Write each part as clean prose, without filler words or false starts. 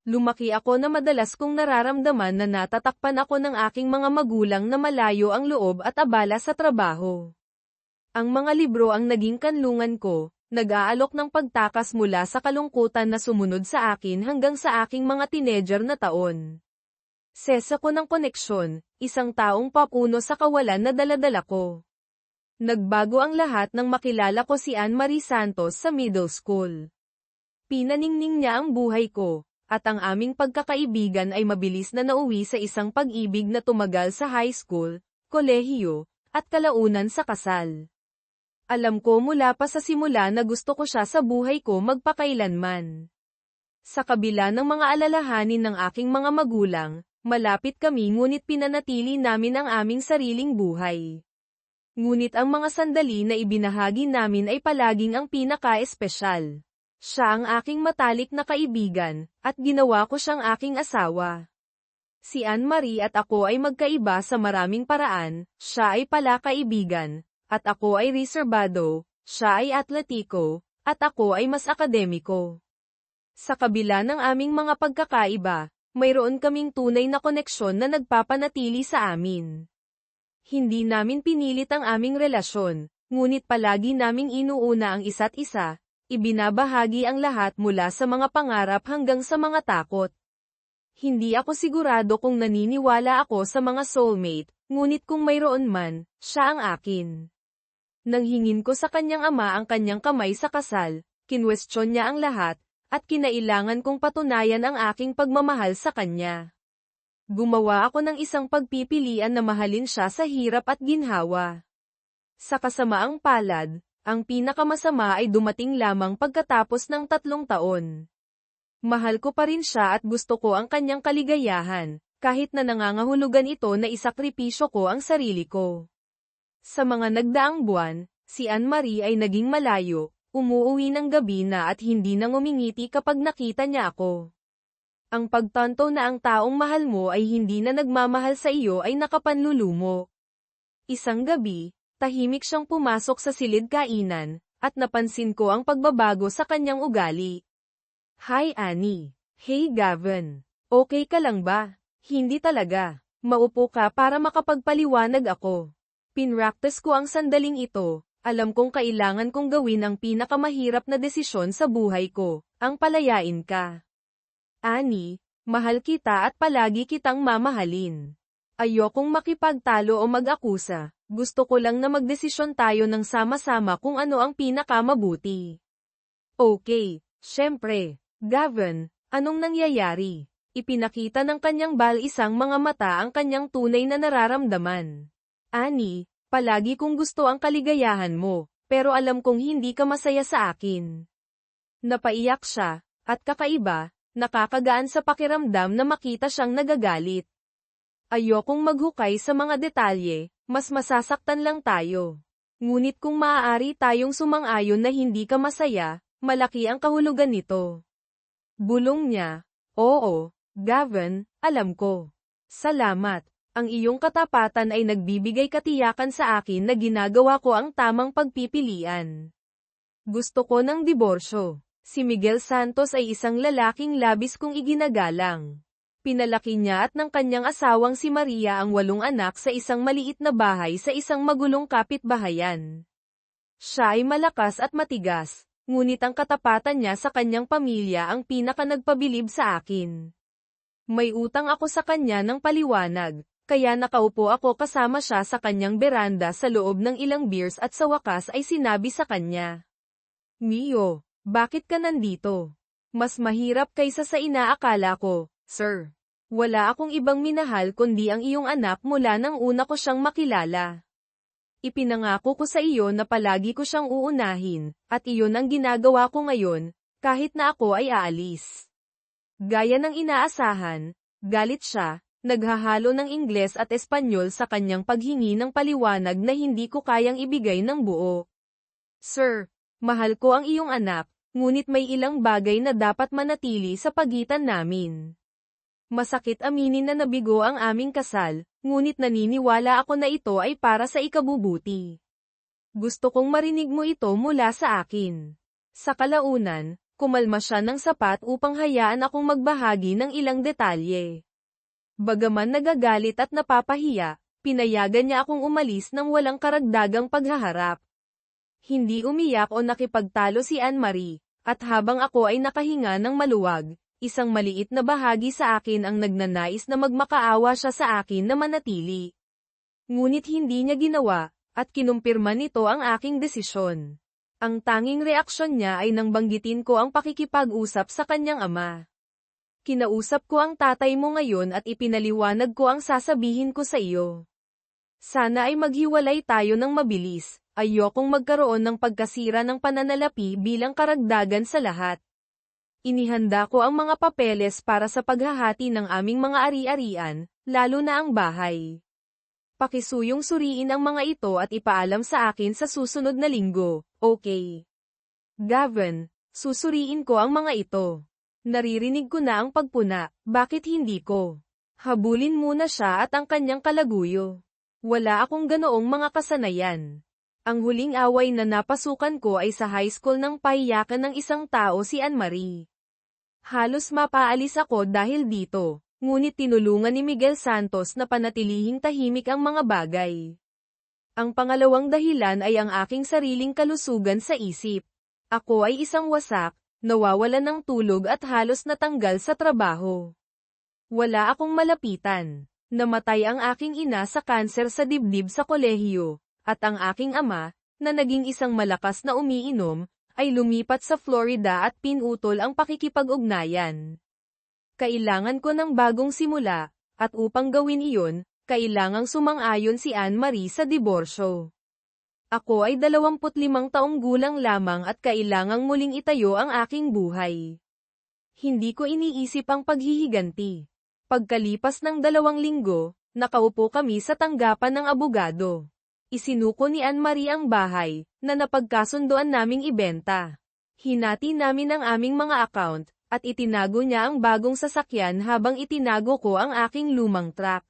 Lumaki ako na madalas kong nararamdaman na natatakpan ako ng aking mga magulang na malayo ang loob at abala sa trabaho. Ang mga libro ang naging kanlungan ko, nag-aalok ng pagtakas mula sa kalungkutan na sumunod sa akin hanggang sa aking mga teenager na taon. Sesa ko ng koneksyon, isang taong papuno sa kawalan na daladala ko. Nagbago ang lahat nang makilala ko si Anne-Marie Santos sa middle school. Pinaningning niya ang buhay ko, at ang aming pagkakaibigan ay mabilis na nauwi sa isang pag-ibig na tumagal sa high school, kolehiyo, at kalaunan sa kasal. Alam ko mula pa sa simula na gusto ko siya sa buhay ko magpakailanman. Sa kabila ng mga alalahanin ng aking mga magulang, malapit kami ngunit pinanatili namin ang aming sariling buhay. Ngunit ang mga sandali na ibinahagi namin ay palaging ang pinaka-espesyal. Siya ang aking matalik na kaibigan, at ginawa ko siyang aking asawa. Si Anne-Marie at ako ay magkaiba sa maraming paraan, siya ay palakaibigan, at ako ay reserbado, siya ay atletiko, at ako ay mas akademiko. Sa kabila ng aming mga pagkakaiba, mayroon kaming tunay na koneksyon na nagpapanatili sa amin. Hindi namin pinilit ang aming relasyon, ngunit palagi naming inuuna ang isa't isa, ibinabahagi ang lahat mula sa mga pangarap hanggang sa mga takot. Hindi ako sigurado kung naniniwala ako sa mga soulmate, ngunit kung mayroon man, siya ang akin. Nang hingin ko sa kanyang ama ang kanyang kamay sa kasal, kinwestiyon niya ang lahat, at kinailangan kong patunayan ang aking pagmamahal sa kanya. Gumawa ako ng isang pagpipilian na mahalin siya sa hirap at ginhawa. Sa kasamaang palad, ang pinakamasama ay dumating lamang pagkatapos ng 3 taon. Mahal ko pa rin siya at gusto ko ang kanyang kaligayahan, kahit na nangangahulugan ito na isakripisyo ko ang sarili ko. Sa mga nagdaang buwan, si Anne-Marie ay naging malayo, umuuwi ng gabi na at hindi na ngumingiti kapag nakita niya ako. Ang pagtanto na ang taong mahal mo ay hindi na nagmamahal sa iyo ay nakapanlulumo. Isang gabi, tahimik siyang pumasok sa silid kainan, at napansin ko ang pagbabago sa kanyang ugali. Hi Annie. Hey Gavin. Okay ka lang ba? Hindi talaga. Maupo ka para makapagpaliwanag ako. Pinractice ko ang sandaling ito, alam kong kailangan kong gawin ang pinakamahirap na desisyon sa buhay ko, ang palayain ka. Annie, mahal kita at palagi kitang mamahalin. Ayokong makipagtalo o mag-akusa. Gusto ko lang na magdesisyon tayo ng sama-sama kung ano ang pinakamabuti. Okay, syempre. Gavin, anong nangyayari? Ipinakita ng kanyang isang mga mata ang kanyang tunay na nararamdaman. Annie, palagi kong gusto ang kaligayahan mo, pero alam kong hindi ka masaya sa akin. Napaiyak siya, at kakaiba, nakakagaan sa pakiramdam na makita siyang nagagalit. Ayokong maghukay sa mga detalye, mas masasaktan lang tayo. Ngunit kung maaari tayong sumang-ayon na hindi ka masaya, malaki ang kahulugan nito. Bulong niya, oo, Gavin, alam ko. Salamat. Ang iyong katapatan ay nagbibigay katiyakan sa akin na ginagawa ko ang tamang pagpipilian. Gusto ko ng diborsyo. Si Miguel Santos ay isang lalaking labis kong iginagalang. Pinalaki niya at ng kanyang asawang si Maria ang 8 anak sa isang maliit na bahay sa isang magulong kapitbahayan. Siya ay malakas at matigas, ngunit ang katapatan niya sa kanyang pamilya ang pinaka-nagpabilib sa akin. May utang ako sa kanya ng paliwanag, kaya nakaupo ako kasama siya sa kanyang beranda sa loob ng ilang beers at sa wakas ay sinabi sa kanya. Mio, bakit ka nandito? Mas mahirap kaysa sa inaakala ko, sir. Wala akong ibang minahal kundi ang iyong anak mula nang una ko siyang makilala. Ipinangako ko sa iyo na palagi ko siyang uunahin, at iyon ang ginagawa ko ngayon, kahit na ako ay aalis. Gaya ng inaasahan, galit siya, naghahalo ng Ingles at Espanyol sa kanyang paghingi ng paliwanag na hindi ko kayang ibigay ng buo. Sir, mahal ko ang iyong anak, ngunit may ilang bagay na dapat manatili sa pagitan namin. Masakit aminin na nabigo ang aming kasal, ngunit naniniwala ako na ito ay para sa ikabubuti. Gusto kong marinig mo ito mula sa akin. Sa kalaunan, Kumalma siya ng sapat upang hayaan akong magbahagi ng ilang detalye. Bagaman nagagalit at napapahiya, pinayagan niya akong umalis nang walang karagdagang paghaharap. Hindi umiyak o nakipagtalo si Anne-Marie, at habang ako ay nakahinga ng maluwag, isang maliit na bahagi sa akin ang nagnanais na magmakaawa siya sa akin na manatili. Ngunit hindi niya ginawa, at kinumpirma nito ang aking desisyon. Ang tanging reaksyon niya ay nang banggitin ko ang pakikipag-usap sa kanyang ama. Kinausap ko ang tatay mo ngayon at ipinaliwanag ko ang sasabihin ko sa iyo. Sana ay maghiwalay tayo ng mabilis, ayokong magkaroon ng pagkasira ng pananalapi bilang karagdagan sa lahat. Inihanda ko ang mga papeles para sa paghahati ng aming mga ari-arian, lalo na ang bahay. Pakisuyong suriin ang mga ito at ipaalam sa akin sa susunod na linggo, okay? Gavin, susuriin ko ang mga ito. Naririnig ko na ang pagpuna, bakit hindi ko? Habulin muna siya at ang kanyang kalaguyo. Wala akong ganoong mga kasanayan. Ang huling away na napasukan ko ay sa high school nang pahiyakan ng isang tao si Anne-Marie. Halos mapaalis ako dahil dito, ngunit tinulungan ni Miguel Santos na panatilihing tahimik ang mga bagay. Ang pangalawang dahilan ay ang aking sariling kalusugan sa isip. Ako ay isang wasak, nawawalan ng tulog at halos natanggal sa trabaho. Wala akong malapitan. Namatay ang aking ina sa kanser sa dibdib sa kolehiyo, at ang aking ama, na naging isang malakas na umiinom, ay lumipat sa Florida at pinutol ang pakikipag-ugnayan. Kailangan ko ng bagong simula, at upang gawin iyon, kailangang sumang-ayon si Anne-Marie sa diborsyo. Ako ay 25 taong gulang lamang at kailangang muling itayo ang aking buhay. Hindi ko iniisip ang paghihiganti. Pagkalipas ng 2 linggo, nakaupo kami sa tanggapan ng abogado. Isinuko ni Anne-Marie ang bahay, na napagkasundoan naming ibenta. Hinati namin ang aming mga account, at itinago niya ang bagong sasakyan habang itinago ko ang aking lumang truck.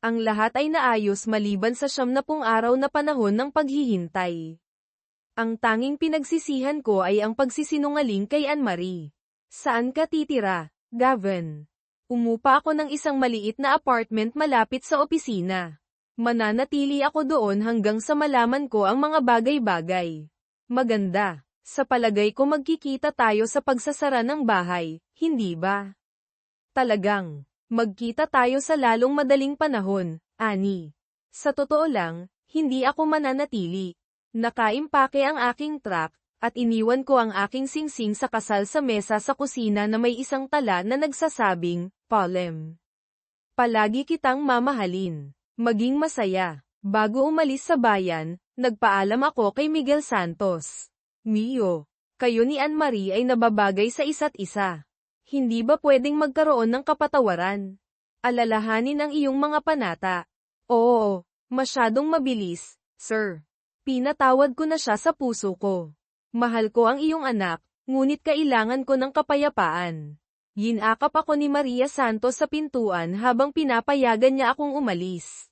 Ang lahat ay naayos maliban sa 70 araw na panahon ng paghihintay. Ang tanging pinagsisihan ko ay ang pagsisinungaling kay Anne-Marie. Saan ka titira, Gavin? Umupa ako ng isang maliit na apartment malapit sa opisina. Mananatili ako doon hanggang sa malaman ko ang mga bagay-bagay. Maganda. Sa palagay ko magkikita tayo sa pagsasara ng bahay, hindi ba? Talagang. Magkita tayo sa lalong madaling panahon, Annie. Sa totoo lang, hindi ako mananatili. Nakaimpake ang aking truck, at iniwan ko ang aking singsing sa kasal sa mesa sa kusina na may isang tala na nagsasabing, Polem. Palagi kitang mamahalin. Maging masaya. Bago umalis sa bayan, nagpaalam ako kay Miguel Santos. Mio, kayo ni Anne-Marie ay nababagay sa isa't isa. Hindi ba pwedeng magkaroon ng kapatawaran? Alalahanin ang iyong mga panata. Oo, masyadong mabilis, sir. Pinatawad ko na siya sa puso ko. Mahal ko ang iyong anak, ngunit kailangan ko ng kapayapaan. Yinakap ako ni Maria Santos sa pintuan habang pinapayagan niya akong umalis.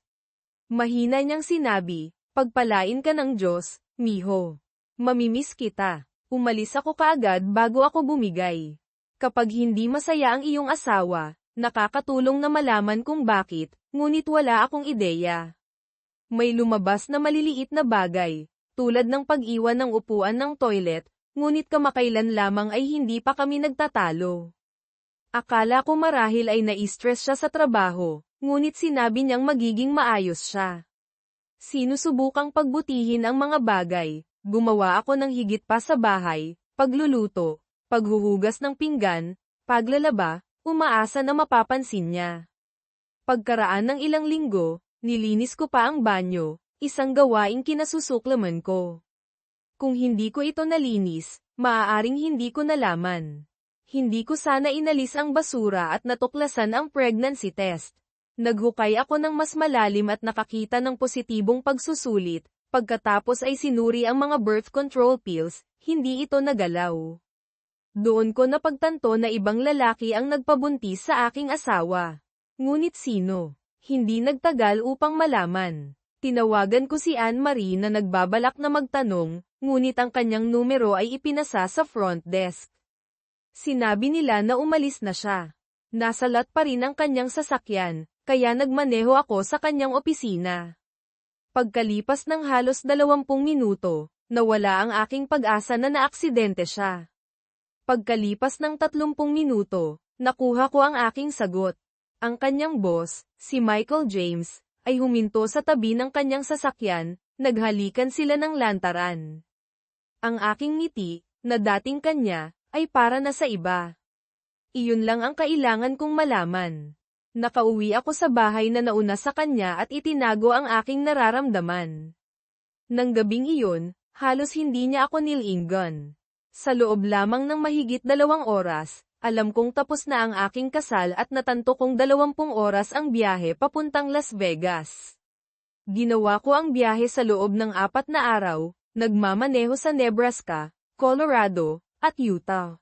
Mahina niyang sinabi, pagpalain ka ng Diyos, miho. Mamimiss kita. Umalis ako kaagad bago ako bumigay. Kapag hindi masaya ang iyong asawa, nakakatulong na malaman kung bakit, ngunit wala akong ideya. May lumabas na maliliit na bagay, tulad ng pag-iwan ng upuan ng toilet, ngunit kamakailan lamang ay hindi pa kami nagtatalo. Akala ko marahil ay na-stress siya sa trabaho, ngunit sinabi niyang magiging maayos siya. Sinusubukang pagbutihin ang mga bagay, gumawa ako ng higit pa sa bahay, pagluluto, paghuhugas ng pinggan, paglalaba, umaasa na mapapansin niya. Pagkaraan ng ilang linggo, nilinis ko pa ang banyo, isang gawaing kinasusuklaman ko. Kung hindi ko ito nalinis, maaaring hindi ko nalaman. Hindi ko sana inalis ang basura at natuklasan ang pregnancy test. Naghukay ako ng mas malalim at nakakita ng positibong pagsusulit, pagkatapos ay sinuri ang mga birth control pills, hindi ito nagalaw. Doon ko napagtanto na ibang lalaki ang nagpabuntis sa aking asawa. Ngunit sino? Hindi nagtagal upang malaman. Tinawagan ko si Anne-Marie na nagbabalak na magtanong, ngunit ang kanyang numero ay ipinasa sa front desk. Sinabi nila na umalis na siya. Nasa lot pa rin ang kanyang sasakyan, kaya nagmaneho ako sa kanyang opisina. Pagkalipas ng halos 20 minuto, nawala ang aking pag-asa na naaksidente siya. Pagkalipas ng 30 minuto, nakuha ko ang aking sagot. Ang kanyang boss, si Michael James, ay huminto sa tabi ng kanyang sasakyan, naghalikan sila ng lantaran. Ang aking ngiti, na dating kanya, ay para na sa iba. Iyon lang ang kailangan kong malaman. Nakauwi ako sa bahay na nauna sa kanya at itinago ang aking nararamdaman. Nang gabing iyon, halos hindi niya ako nilingon. Sa loob lamang ng mahigit 2 oras, alam kong tapos na ang aking kasal at natanto kong 20 oras ang biyahe papuntang Las Vegas. Ginawa ko ang biyahe sa loob ng 4 na araw, nagmamaneho sa Nebraska, Colorado, at Utah.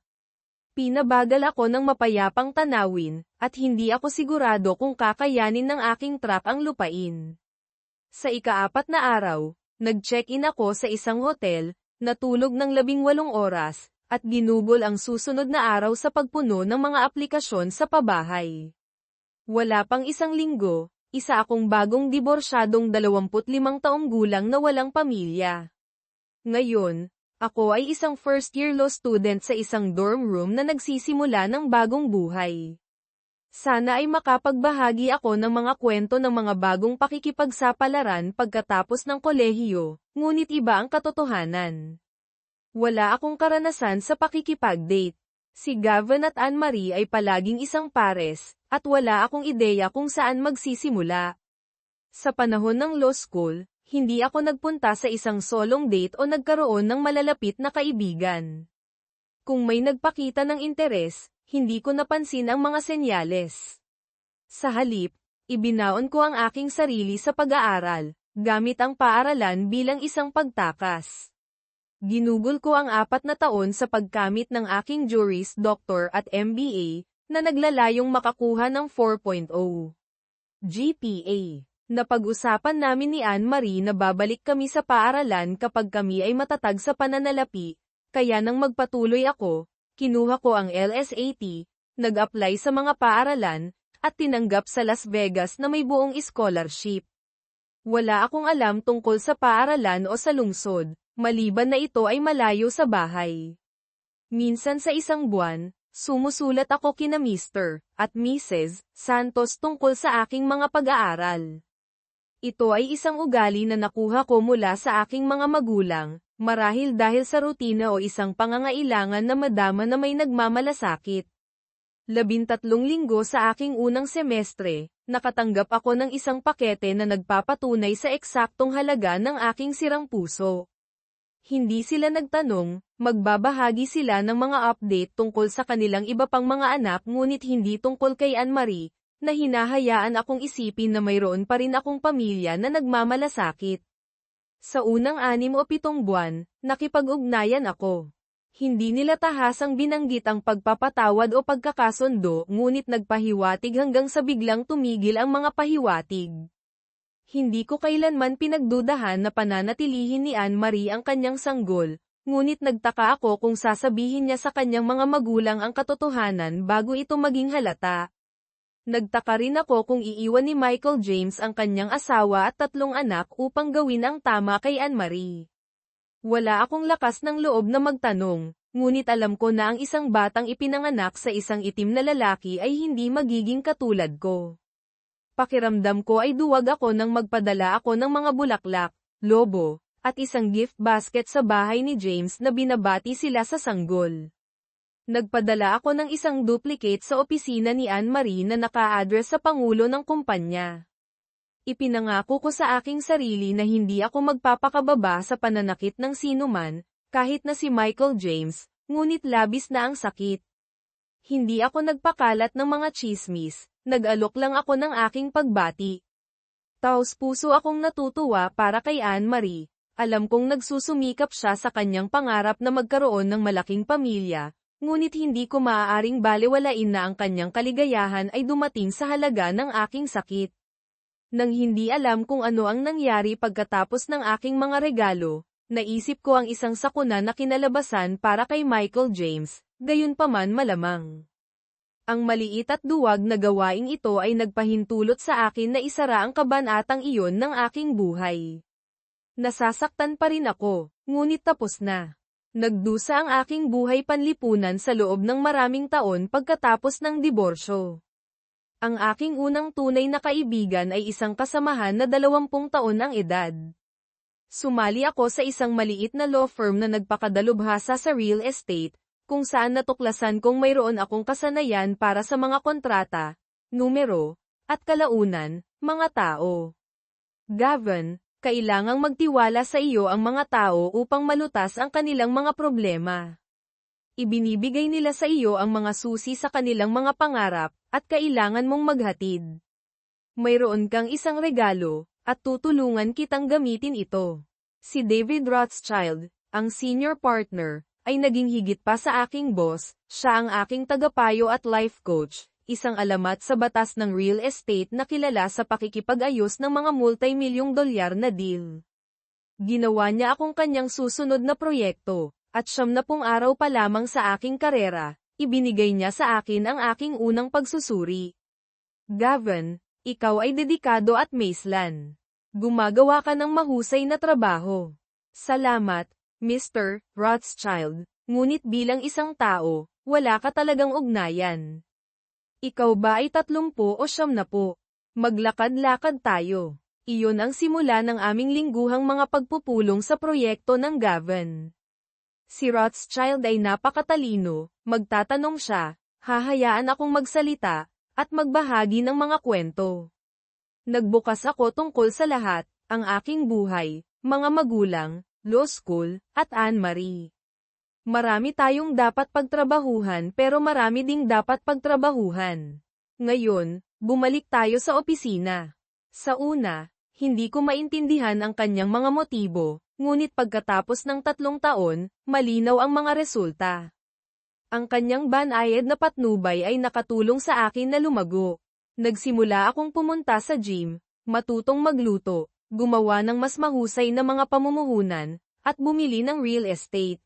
Pinabagal ako ng mapayapang tanawin, at hindi ako sigurado kung kakayanin ng aking truck ang lupain. Sa ika-4 na araw, nag-check-in ako sa isang hotel, natulog ng 18 oras, at ginugol ang susunod na araw sa pagpuno ng mga aplikasyon sa pabahay. Wala pang isang linggo, isa akong bagong diborsyadong 25 taong gulang na walang pamilya. Ngayon, ako ay isang first-year law student sa isang dorm room na nagsisimula ng bagong buhay. Sana ay makapagbahagi ako ng mga kwento ng mga bagong pakikipagsapalaran pagkatapos ng kolehiyo, ngunit iba ang katotohanan. Wala akong karanasan sa pakikipag-date. Si Gavin at Anne-Marie ay palaging isang pares, at wala akong ideya kung saan magsisimula. Sa panahon ng law school, hindi ako nagpunta sa isang solong date o nagkaroon ng malalapit na kaibigan. Kung may nagpakita ng interes, hindi ko napansin ang mga senyales. Sa halip, ibinaon ko ang aking sarili sa pag-aaral, gamit ang paaralan bilang isang pagtakas. Ginugol ko ang 4 na taon sa pagkamit ng aking Juris Doctor at MBA, na naglalayong makakuha ng 4.0 GPA. Napag-usapan namin ni Anne-Marie na babalik kami sa paaralan kapag kami ay matatag sa pananalapi, kaya nang magpatuloy ako, kinuha ko ang LSAT, nag-apply sa mga paaralan, at tinanggap sa Las Vegas na may buong scholarship. Wala akong alam tungkol sa paaralan o sa lungsod, maliban na ito ay malayo sa bahay. Minsan sa isang buwan, sumusulat ako kina Mr. at Mrs. Santos tungkol sa aking mga pag-aaral. Ito ay isang ugali na nakuha ko mula sa aking mga magulang, marahil dahil sa rutina o isang pangangailangan na madama na may nagmamalasakit. 13 linggo sa aking unang semestre, nakatanggap ako ng isang pakete na nagpapatunay sa eksaktong halaga ng aking sirang puso. Hindi sila nagtanong, magbabahagi sila ng mga update tungkol sa kanilang iba pang mga anak ngunit hindi tungkol kay Anne-Marie, na hinahayaan akong isipin na mayroon pa rin akong pamilya na nagmamalasakit. Sa unang 6 o 7 buwan, nakipag-ugnayan ako. Hindi nila tahasang binanggit ang pagpapatawad o pagkakasundo ngunit nagpahiwatig hanggang sa biglang tumigil ang mga pahiwatig. Hindi ko kailanman pinagdudahan na pananatilihin ni Anne-Marie ang kanyang sanggol, ngunit nagtaka ako kung sasabihin niya sa kanyang mga magulang ang katotohanan bago ito maging halata. Nagtaka rin ako kung iiwan ni Michael James ang kanyang asawa at 3 anak upang gawin ang tama kay Anne-Marie. Wala akong lakas ng loob na magtanong, ngunit alam ko na ang isang batang ipinanganak sa isang itim na lalaki ay hindi magiging katulad ko. Pakiramdam ko ay duwag ako nang magpadala ako ng mga bulaklak, lobo, at isang gift basket sa bahay ni James na binabati sila sa sanggol. Nagpadala ako ng isang duplicate sa opisina ni Anne-Marie na naka-address sa pangulo ng kumpanya. Ipinangako ko sa aking sarili na hindi ako magpapakababa sa pananakit ng sinuman, kahit na si Michael James, ngunit labis na ang sakit. Hindi ako nagpakalat ng mga tsismis, nag-alok lang ako ng aking pagbati. Taos-puso akong natutuwa para kay Anne-Marie, alam kong nagsusumikap siya sa kanyang pangarap na magkaroon ng malaking pamilya. Ngunit hindi ko maaaring balewalain na ang kanyang kaligayahan ay dumating sa halaga ng aking sakit. Nang hindi alam kung ano ang nangyari pagkatapos ng aking mga regalo, Naisip ko ang isang sakuna na kinalabasan para kay Michael James, gayunpaman malamang. Ang maliit at duwag na gawaing ito ay nagpahintulot sa akin na isara ang kabanatang iyon ng aking buhay. Nasasaktan pa rin ako, ngunit tapos na. Nagdusa ang aking buhay panlipunan sa loob ng maraming taon pagkatapos ng diborsyo. Ang aking unang tunay na kaibigan ay isang kasamahan na 20 taon ang edad. Sumali ako sa isang maliit na law firm na nagpakadalubhasa sa real estate, kung saan natuklasan kong mayroon akong kasanayan para sa mga kontrata, numero, at kalaunan, mga tao. Gavin, kailangang magtiwala sa iyo ang mga tao upang malutas ang kanilang mga problema. Ibinibigay nila sa iyo ang mga susi sa kanilang mga pangarap, at kailangan mong maghatid. Mayroon kang isang regalo, at tutulungan kitang gamitin ito. Si David Rothschild, ang senior partner, ay naging higit pa sa aking boss, siya ang aking tagapayo at life coach, isang alamat sa batas ng real estate na kilala sa pakikipag-ayos ng mga multi-milyong dolyar na deal. Ginawa niya akong kanyang susunod na proyekto, at 70 araw pa lamang sa aking karera, ibinigay niya sa akin ang aking unang pagsusuri. Gavin, ikaw ay dedikado at maislan. Gumagawa ka ng mahusay na trabaho. Salamat, Mr. Rothschild, ngunit bilang isang tao, wala ka talagang ugnayan. Ikaw ba ay 30 o 70? Maglakad-lakad tayo. Iyon ang simula ng aming lingguhang mga pagpupulong sa proyekto ng Gavin. Si Rothschild ay napakatalino, magtatanong siya, hahayaan akong magsalita, at magbahagi ng mga kwento. Nagbukas ako tungkol sa lahat, ang aking buhay, mga magulang, law school, at Anne-Marie. Marami tayong dapat pagtrabahuhan pero marami ding dapat pagtrabahuhan. Ngayon, bumalik tayo sa opisina. Sa una, hindi ko maintindihan ang kanyang mga motibo, ngunit pagkatapos ng 3 taon, malinaw ang mga resulta. Ang kanyang banayad na patnubay ay nakatulong sa akin na lumago. Nagsimula akong pumunta sa gym, matutong magluto, gumawa ng mas mahusay na mga pamumuhunan, at bumili ng real estate.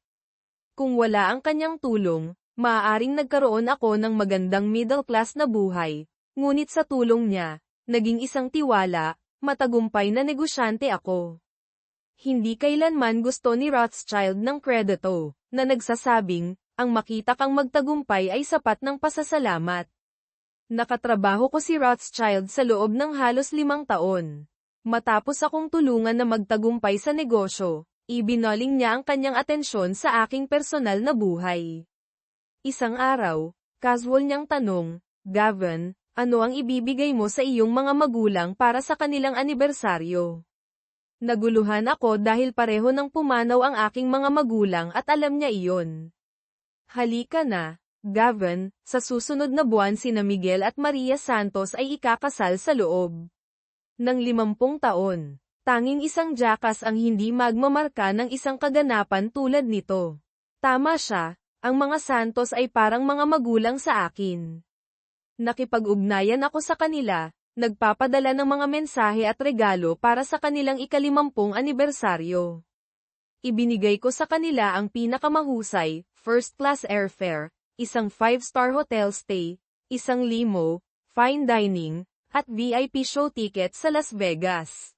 Kung wala ang kanyang tulong, maaaring nagkaroon ako ng magandang middle class na buhay, ngunit sa tulong niya, naging isang tiwala, matagumpay na negosyante ako. Hindi kailanman gusto ni Rothschild ng kredito, na nagsasabing, ang makita kang magtagumpay ay sapat ng pasasalamat. Nakatrabaho ko si Rothschild sa loob ng halos 5 taon. Matapos akong tulungan na magtagumpay sa negosyo, ibinaling niya ang kanyang atensyon sa aking personal na buhay. Isang araw, casual niyang tanong, Gavin, ano ang ibibigay mo sa iyong mga magulang para sa kanilang anibersaryo? Naguluhan ako dahil pareho nang pumanaw ang aking mga magulang at alam niya iyon. Halika na, Gavin, sa susunod na buwan sina Miguel at Maria Santos ay ikakasal sa loob ng 50 taon. Tanging isang jakas ang hindi magmamarka ng isang kaganapan tulad nito. Tama siya, ang mga Santos ay parang mga magulang sa akin. Nakipag-ugnayan ako sa kanila, nagpapadala ng mga mensahe at regalo para sa kanilang ika-50 anibersaryo. Ibinigay ko sa kanila ang pinakamahusay, first-class airfare, isang 5-star hotel stay, isang limo, fine dining, at VIP show ticket sa Las Vegas.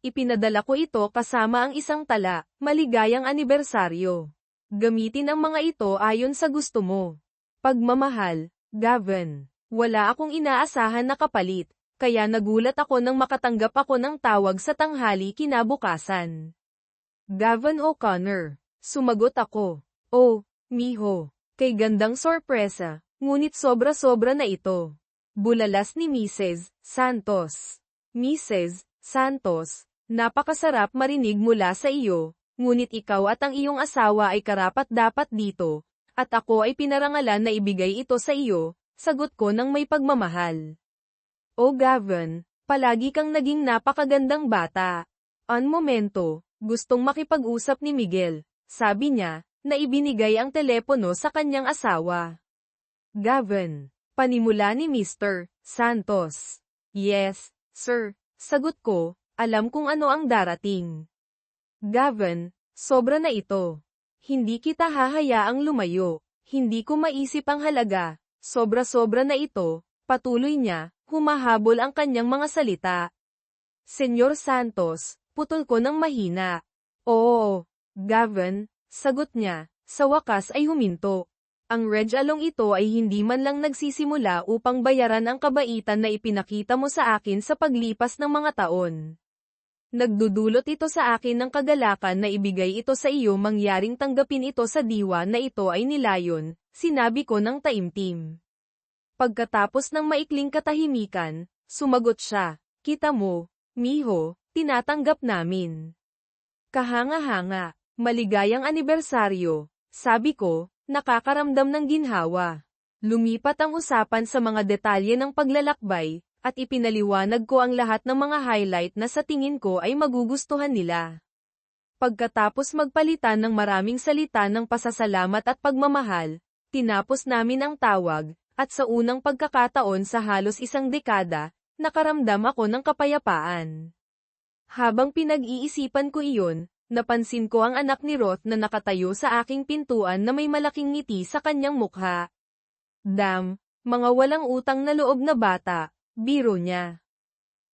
Ipinadala ko ito kasama ang isang tala, maligayang anibersaryo. Gamitin ang mga ito ayon sa gusto mo. Pagmamahal, Gavin. Wala akong inaasahan na kapalit, kaya nagulat ako nang makatanggap ako ng tawag sa tanghali kinabukasan. Gavin O'Connor. Sumagot ako. Oh, miho. Kay gandang sorpresa, ngunit sobra-sobra na ito. Bulalas ni Mrs. Santos. Mrs. Santos, napakasarap marinig mula sa iyo, ngunit ikaw at ang iyong asawa ay karapat-dapat dito, at ako ay pinarangalan na ibigay ito sa iyo, sagot ko ng may pagmamahal. Oh Gavin, palagi kang naging napakagandang bata. An momento, gustong makipag-usap ni Miguel, sabi niya, na ibinigay ang telepono sa kanyang asawa. Gavin. Panimula ni Mr. Santos. Yes, sir. Sagot ko, alam kung ano ang darating. Gavin, Sobra na ito. Hindi kita hahayaang lumayo. Hindi ko maisip ang halaga. Sobra-sobra na ito, patuloy niya, humahabol ang kanyang mga salita. Senyor Santos, putol ko ng mahina. Oo, Gavin, sagot niya, sa wakas ay huminto. Ang regalong ito ay hindi man lang nagsisimula upang bayaran ang kabaitan na ipinakita mo sa akin sa paglipas ng mga taon. Nagdudulot ito sa akin ng kagalakan na ibigay ito sa iyo, mangyaring tanggapin ito sa diwa na ito ay nilayon, sinabi ko ng taimtim. Pagkatapos ng maikling katahimikan, sumagot siya, kita mo, miho, tinatanggap namin. Kahanga-hanga, maligayang anibersaryo, sabi ko, nakakaramdam ng ginhawa. Lumipat ang usapan sa mga detalye ng paglalakbay, at ipinaliwanag ko ang lahat ng mga highlight na sa tingin ko ay magugustuhan nila. Pagkatapos magpalitan ng maraming salita ng pasasalamat at pagmamahal, tinapos namin ang tawag, at sa unang pagkakataon sa halos isang dekada, nakaramdam ako ng kapayapaan. Habang pinag-iisipan ko iyon, napansin ko ang anak ni Roth na nakatayo sa aking pintuan na may malaking ngiti sa kanyang mukha. Damn, mga walang utang na loob na bata, biro niya.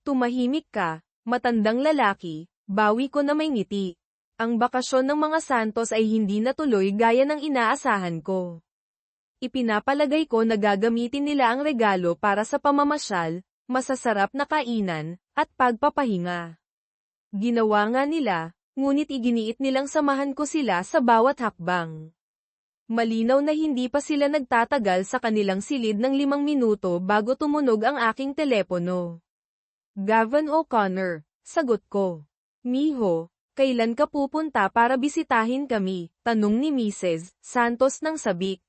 Tumahimik ka, matandang lalaki, bawi ko na may ngiti. Ang bakasyon ng mga Santos ay hindi natuloy gaya ng inaasahan ko. Ipinapalagay ko na gagamitin nila ang regalo para sa pamamasyal, masasarap na kainan, at pagpapahinga. Ginawa nga nila, ngunit iginiit nilang samahan ko sila sa bawat hakbang. Malinaw na hindi pa sila nagtatagal sa kanilang silid ng 5 minuto bago tumunog ang aking telepono. Gavin O'Connor, sagot ko. Miho, kailan ka pupunta para bisitahin kami? Tanong ni Mrs. Santos ng sabik.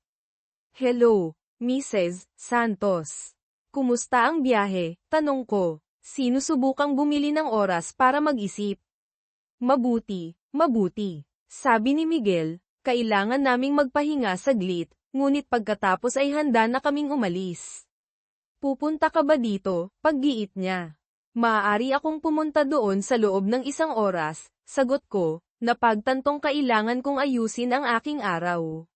Hello, Mrs. Santos. Kumusta ang biyahe? Tanong ko. Sinusubukang bumili ng oras para mag-isip. Mabuti, mabuti. Sabi ni Miguel, kailangan naming magpahinga saglit, ngunit pagkatapos ay handa na kaming umalis. Pupunta ka ba dito? Paggiit niya. Maaari akong pumunta doon sa loob ng 1 oras, sagot ko, napagtantong kailangan kong ayusin ang aking araw.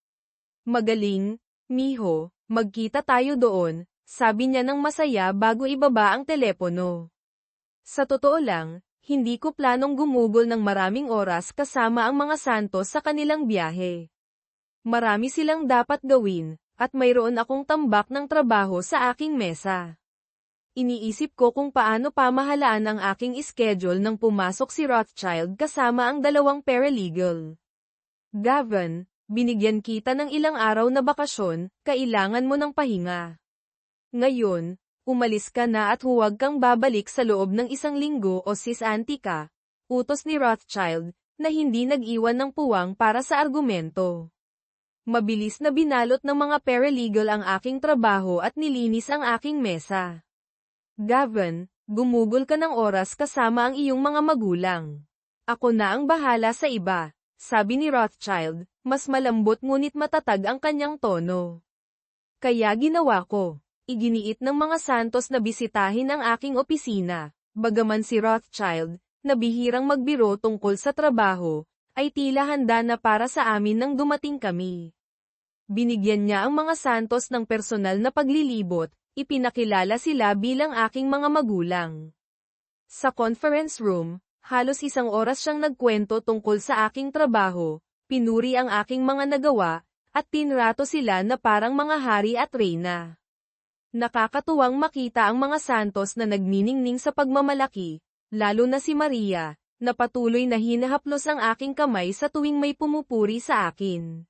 Magaling, miho, magkita tayo doon, sabi niya ng masaya bago ibaba ang telepono. Sa totoo lang, hindi ko planong gumugol ng maraming oras kasama ang mga Santos sa kanilang biyahe. Marami silang dapat gawin, at mayroon akong tambak ng trabaho sa aking mesa. Iniisip ko kung paano pamahalaan ang aking schedule nang pumasok si Rothschild kasama ang 2 paralegal. Gavin, binigyan kita ng ilang araw na bakasyon, kailangan mo ng pahinga. Ngayon, umalis ka na at huwag kang babalik sa loob ng 1 linggo o sisanti ka, utos ni Rothschild, na hindi nag-iwan ng puwang para sa argumento. Mabilis na binalot ng mga paralegal ang aking trabaho at nilinis ang aking mesa. Gavin, gumugol ka ng oras kasama ang iyong mga magulang. Ako na ang bahala sa iba, sabi ni Rothschild, mas malambot ngunit matatag ang kanyang tono. Kaya ginawa ko. Iginiit ng mga Santos na bisitahin ang aking opisina, bagaman si Rothschild, na bihirang magbiro tungkol sa trabaho, ay tila handa na para sa amin nang dumating kami. Binigyan niya ang mga Santos ng personal na paglilibot, ipinakilala sila bilang aking mga magulang. Sa conference room, halos 1 oras siyang nagkwento tungkol sa aking trabaho, pinuri ang aking mga nagawa, at tinrato sila na parang mga hari at reyna. Nakakatuwang makita ang mga Santos na nagniningning sa pagmamalaki, lalo na si Maria, na patuloy na hinahaplos ang aking kamay sa tuwing may pumupuri sa akin.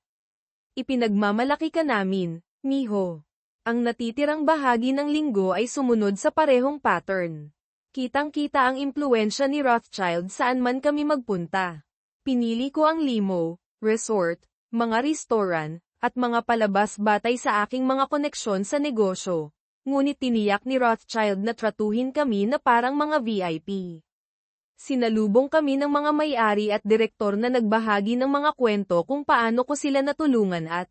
Ipinagmamalaki ka namin, miho. Ang natitirang bahagi ng linggo ay sumunod sa parehong pattern. Kitang-kita ang impluwensya ni Rothschild saan man kami magpunta. Pinili ko ang limo, resort, mga restaurant, at mga palabas batay sa aking mga koneksyon sa negosyo. Ngunit tiniyak ni Rothschild na tratuhin kami na parang mga VIP. Sinalubong kami ng mga may-ari at direktor na nagbahagi ng mga kwento kung paano ko sila natulungan at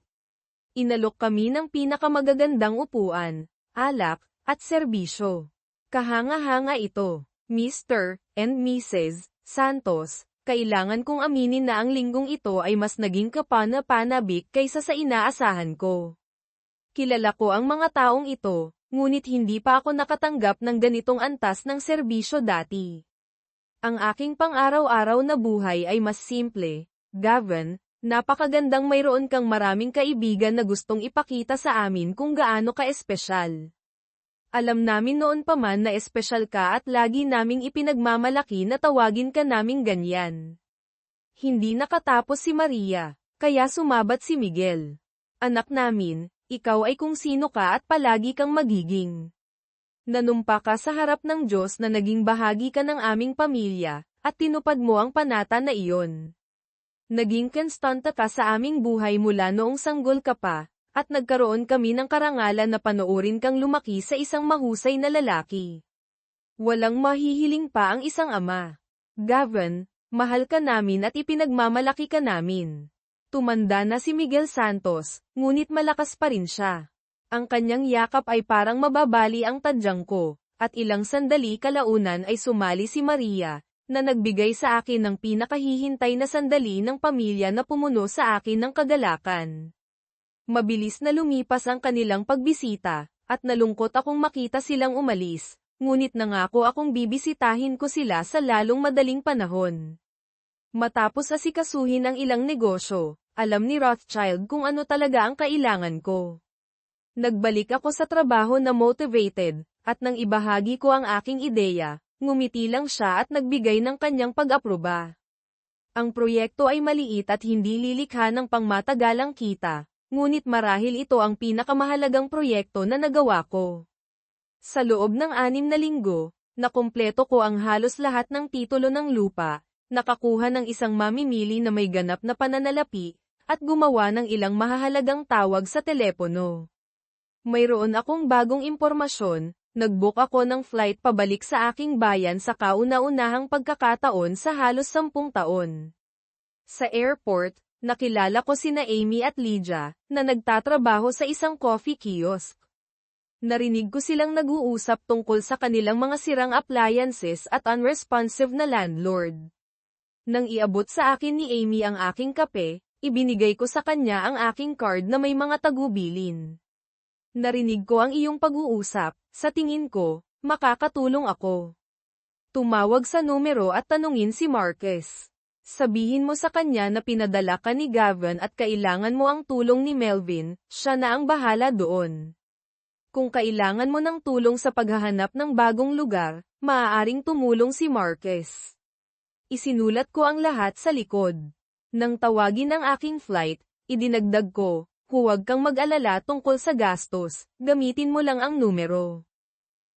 inalok kami ng pinakamagagandang upuan, alak, at serbisyo. Kahanga-hanga ito, Mr. and Mrs. Santos, kailangan kong aminin na ang linggong ito ay mas naging kapana-panabik kaysa sa inaasahan ko. Kilala ko ang mga taong ito, ngunit hindi pa ako nakatanggap ng ganitong antas ng serbisyo dati. Ang aking pang-araw-araw na buhay ay mas simple. Gavin, napakagandang mayroon kang maraming kaibigan na gustong ipakita sa amin kung gaano ka espesyal. Alam namin noon pa man na espesyal ka at lagi naming ipinagmamalaki na tawagin ka naming ganyan. Hindi nakatapos si Maria, kaya sumabat si Miguel. Anak namin, ikaw ay kung sino ka at palagi kang magiging. Nanumpa ka sa harap ng Diyos na naging bahagi ka ng aming pamilya, at tinupad mo ang panata na iyon. Naging konstante ka sa aming buhay mula noong sanggol ka pa, at nagkaroon kami ng karangalan na panoorin kang lumaki sa isang mahusay na lalaki. Walang mahihiling pa ang isang ama. Gavin, mahal ka namin at ipinagmamalaki ka namin. Tumanda na si Miguel Santos, ngunit malakas pa rin siya. Ang kanyang yakap ay parang mababali ang tadyang ko, at ilang sandali kalaunan ay sumali si Maria, na nagbigay sa akin ng pinakahihintay na sandali ng pamilya na pumuno sa akin ng kagalakan. Mabilis na lumipas ang kanilang pagbisita, at nalungkot akong makita silang umalis, ngunit nangako akong bibisitahin ko sila sa lalong madaling panahon. Matapos asikasuhin ang ilang negosyo, alam ni Rothschild kung ano talaga ang kailangan ko. Nagbalik ako sa trabaho na motivated, at nang ibahagi ko ang aking ideya, ngumiti lang siya at nagbigay ng kanyang pag-aproba. Ang proyekto ay maliit at hindi lilikha ng pangmatagalang kita, ngunit marahil ito ang pinakamahalagang proyekto na nagawa ko. Sa loob ng 6 na linggo, nakumpleto ko ang halos lahat ng titulo ng lupa, nakakuha ng isang mamimili na may ganap na pananalapi, at gumawa ng ilang mahahalagang tawag sa telepono. Mayroon akong bagong impormasyon, nag-book ako ng flight pabalik sa aking bayan sa kauna-unahang pagkakataon sa halos 10 taon. Sa airport, nakilala ko sina Amy at Lydia, na nagtatrabaho sa isang coffee kiosk. Narinig ko silang nag-uusap tungkol sa kanilang mga sirang appliances at unresponsive na landlord. Nang iabot sa akin ni Amy ang aking kape, ibinigay ko sa kanya ang aking card na may mga tagubilin. Narinig ko ang iyong pag-uusap, sa tingin ko, makakatulong ako. Tumawag sa numero at tanungin si Marquez. Sabihin mo sa kanya na pinadala ka ni Gavin at kailangan mo ang tulong ni Melvin, siya na ang bahala doon. Kung kailangan mo ng tulong sa paghahanap ng bagong lugar, maaaring tumulong si Marquez. Isinulat ko ang lahat sa likod. Nang tawagin ang aking flight, idinagdag ko, huwag kang mag-alala tungkol sa gastos, gamitin mo lang ang numero.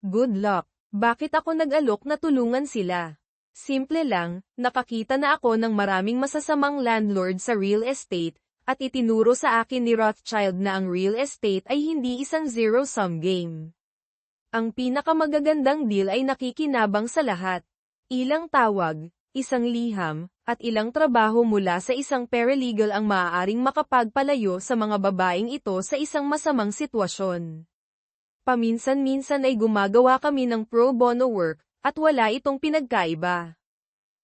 Good luck. Bakit ako nag-alok na tulungan sila? Simple lang, nakakita na ako ng maraming masasamang landlord sa real estate, at itinuro sa akin ni Rothschild na ang real estate ay hindi isang zero-sum game. Ang pinakamagagandang deal ay nakikinabang sa lahat. Ilang tawag, isang liham, at ilang trabaho mula sa isang paralegal ang maaaring makapagpalayo sa mga babaeng ito sa isang masamang sitwasyon. Paminsan-minsan ay gumagawa kami ng pro bono work, at wala itong pinagkaiba.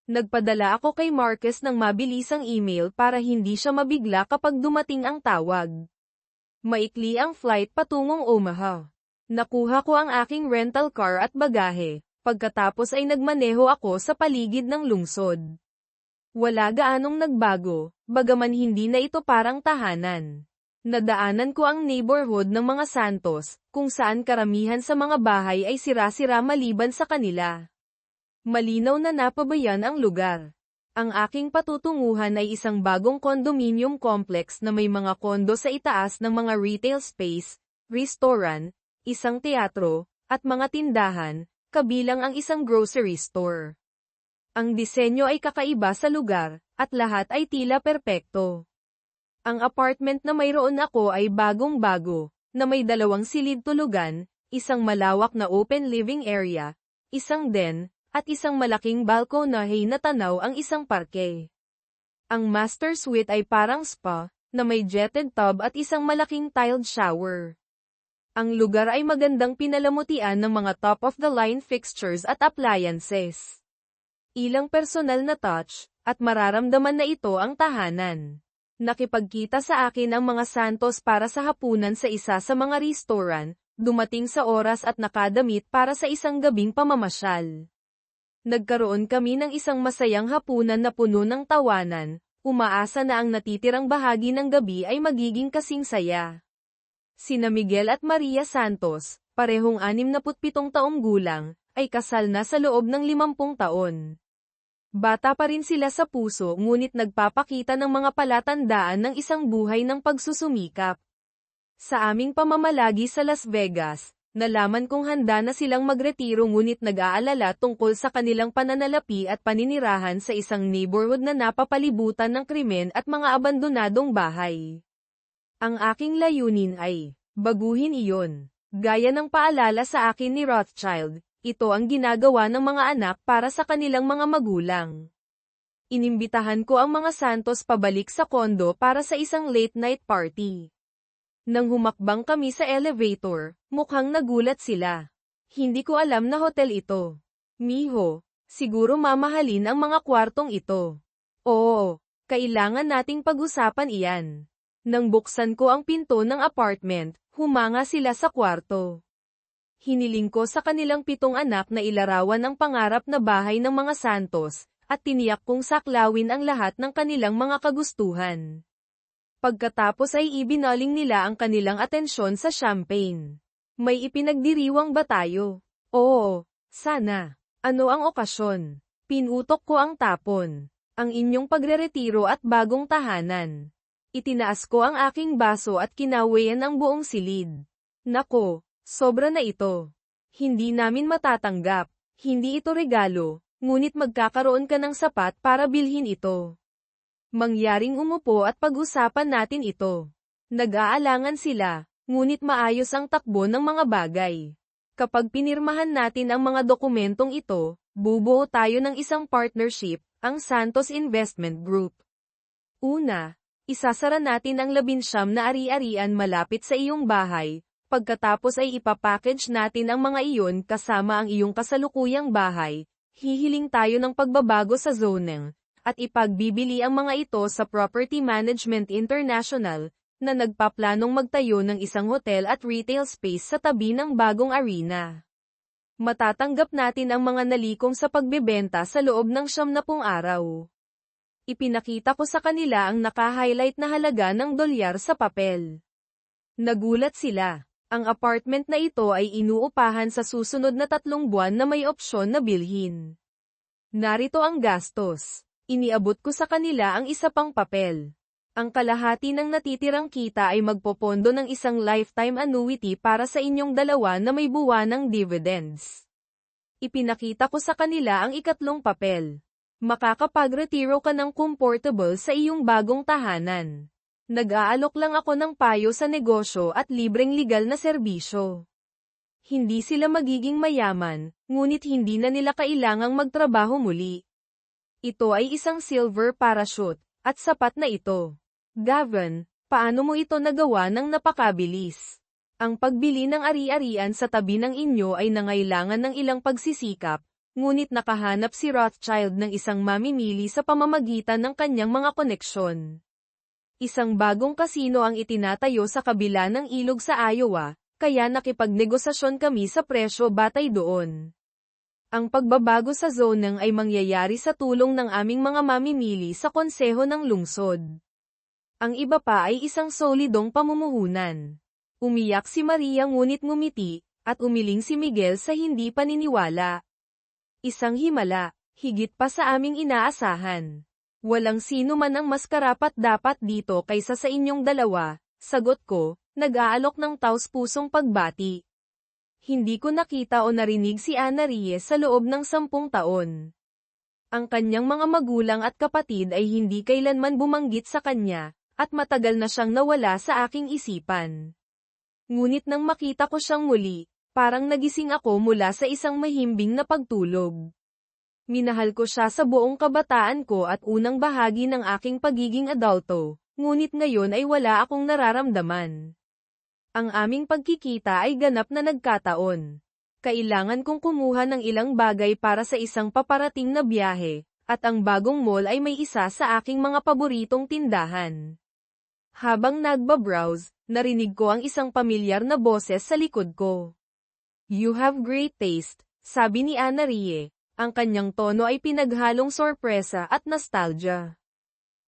Nagpadala ako kay Marquez ng mabilisang email para hindi siya mabigla kapag dumating ang tawag. Maikli ang flight patungong Omaha. Nakuha ko ang aking rental car at bagahe, pagkatapos ay nagmaneho ako sa paligid ng lungsod. Wala gaanong nagbago, bagaman hindi na ito parang tahanan. Nadaanan ko ang neighborhood ng mga Santos, kung saan karamihan sa mga bahay ay sira-sira maliban sa kanila. Malinaw na napabayan ang lugar. Ang aking patutunguhan ay isang bagong condominium complex na may mga kondo sa itaas ng mga retail space, restaurant, isang teatro, at mga tindahan, kabilang ang isang grocery store. Ang disenyo ay kakaiba sa lugar, at lahat ay tila perpekto. Ang apartment na mayroon ako ay bagong-bago, na may 2 silid tulugan, isang malawak na open living area, isang den, at isang malaking balkonahe na tanaw ang isang parke. Ang master suite ay parang spa, na may jetted tub at isang malaking tiled shower. Ang lugar ay magandang pinalamutian ng mga top-of-the-line fixtures at appliances. Ilang personal na touch, at mararamdaman na ito ang tahanan. Nakipagkita sa akin ang mga Santos para sa hapunan sa isa sa mga restaurant, dumating sa oras at nakadamit para sa isang gabing pamamasyal. Nagkaroon kami ng isang masayang hapunan na puno ng tawanan, umaasa na ang natitirang bahagi ng gabi ay magiging kasing saya. Sina Miguel at Maria Santos, parehong 67 taong gulang, ay kasal na sa loob ng 50 taon. Bata pa rin sila sa puso ngunit nagpapakita ng mga palatandaan ng isang buhay ng pagsusumikap. Sa aming pamamalagi sa Las Vegas, nalaman kong handa na silang magretiro ngunit nag-aalala tungkol sa kanilang pananalapi at paninirahan sa isang neighborhood na napapalibutan ng krimen at mga abandonadong bahay. Ang aking layunin ay, baguhin iyon. Gaya ng paalala sa akin ni Rothschild, ito ang ginagawa ng mga anak para sa kanilang mga magulang. Inimbitahan ko ang mga Santos pabalik sa kondo para sa isang late-night party. Nang humakbang kami sa elevator, mukhang nagulat sila. Hindi ko alam na hotel ito. Miho, siguro mamahalin ang mga kwartong ito. Oo, kailangan nating pag-usapan iyan. Nang buksan ko ang pinto ng apartment, humanga sila sa kwarto. Hiniling ko sa kanilang 7 anak na ilarawan ang pangarap na bahay ng mga Santos, at tiniyak kong saklawin ang lahat ng kanilang mga kagustuhan. Pagkatapos ay ibinaling nila ang kanilang atensyon sa champagne. May ipinagdiriwang ba tayo? Oo, sana. Ano ang okasyon? Pinutok ko ang tapon. Ang inyong pagreretiro at bagong tahanan. Itinaas ko ang aking baso at kinawayan ang buong silid. Nako, sobra na ito. Hindi namin matatanggap. Hindi ito regalo, ngunit magkakaroon ka ng sapat para bilhin ito. Mangyaring umupo at pag-usapan natin ito. Nag-aalangan sila, ngunit maayos ang takbo ng mga bagay. Kapag pinirmahan natin ang mga dokumentong ito, bubuo tayo ng isang partnership, ang Santos Investment Group. Una, isasara natin ang 19 na ari-arian malapit sa iyong bahay, pagkatapos ay ipapackage natin ang mga iyon kasama ang iyong kasalukuyang bahay, hihiling tayo ng pagbabago sa zoning, at ipagbibili ang mga ito sa Property Management International, na nagpaplanong magtayo ng isang hotel at retail space sa tabi ng bagong arena. Matatanggap natin ang mga nalikom sa pagbebenta sa loob ng 90 araw. Ipinakita ko sa kanila ang naka-highlight na halaga ng dolyar sa papel. Nagulat sila. Ang apartment na ito ay inuupahan sa susunod na 3 buwan na may opsyon na bilhin. Narito ang gastos. Iniabot ko sa kanila ang isa pang papel. Ang kalahati ng natitirang kita ay magpopondo ng isang lifetime annuity para sa inyong dalawa na may buwanang dividends. Ipinakita ko sa kanila ang 3 papel. Makakapagretiro ka ng comfortable sa iyong bagong tahanan. Nag-aalok lang ako ng payo sa negosyo at libreng legal na serbisyo. Hindi sila magiging mayaman, ngunit hindi na nila kailangang magtrabaho muli. Ito ay isang silver parachute, at sapat na ito. Gavin, paano mo ito nagawa ng napakabilis? Ang pagbili ng ari-arian sa tabi ng inyo ay nangailangan ng ilang pagsisikap, ngunit nakahanap si Rothschild ng isang mamimili sa pamamagitan ng kanyang mga koneksyon. Isang bagong kasino ang itinatayo sa kabila ng ilog sa Iowa, kaya nakipagnegosasyon kami sa presyo batay doon. Ang pagbabago sa zoneng ay mangyayari sa tulong ng aming mga mamimili sa konseho ng lungsod. Ang iba pa ay isang solidong pamumuhunan. Umiyak si Maria ngunit ngumiti, at umiling si Miguel sa hindi paniniwala. Isang himala, higit pa sa aming inaasahan. Walang sino man ang mas karapat-dapat dito kaysa sa inyong dalawa, sagot ko, nag-aalok ng taos-pusong pagbati. Hindi ko nakita o narinig si Ana Reyes sa loob ng 10 taon. Ang kanyang mga magulang at kapatid ay hindi kailanman bumanggit sa kanya, at matagal na siyang nawala sa aking isipan. Ngunit nang makita ko siyang muli, parang nagising ako mula sa isang mahimbing na pagtulog. Minahal ko siya sa buong kabataan ko at unang bahagi ng aking pagiging adulto, ngunit ngayon ay wala akong nararamdaman. Ang aming pagkikita ay ganap na nagkataon. Kailangan kong kumuha ng ilang bagay para sa isang paparating na biyahe, At ang bagong mall ay may isa sa aking mga paboritong tindahan. Habang nagbabrowse, narinig ko ang isang pamilyar na boses sa likod ko. You have great taste, sabi ni Ana Rie. Ang kanyang tono ay pinaghalong sorpresa at nostalgia.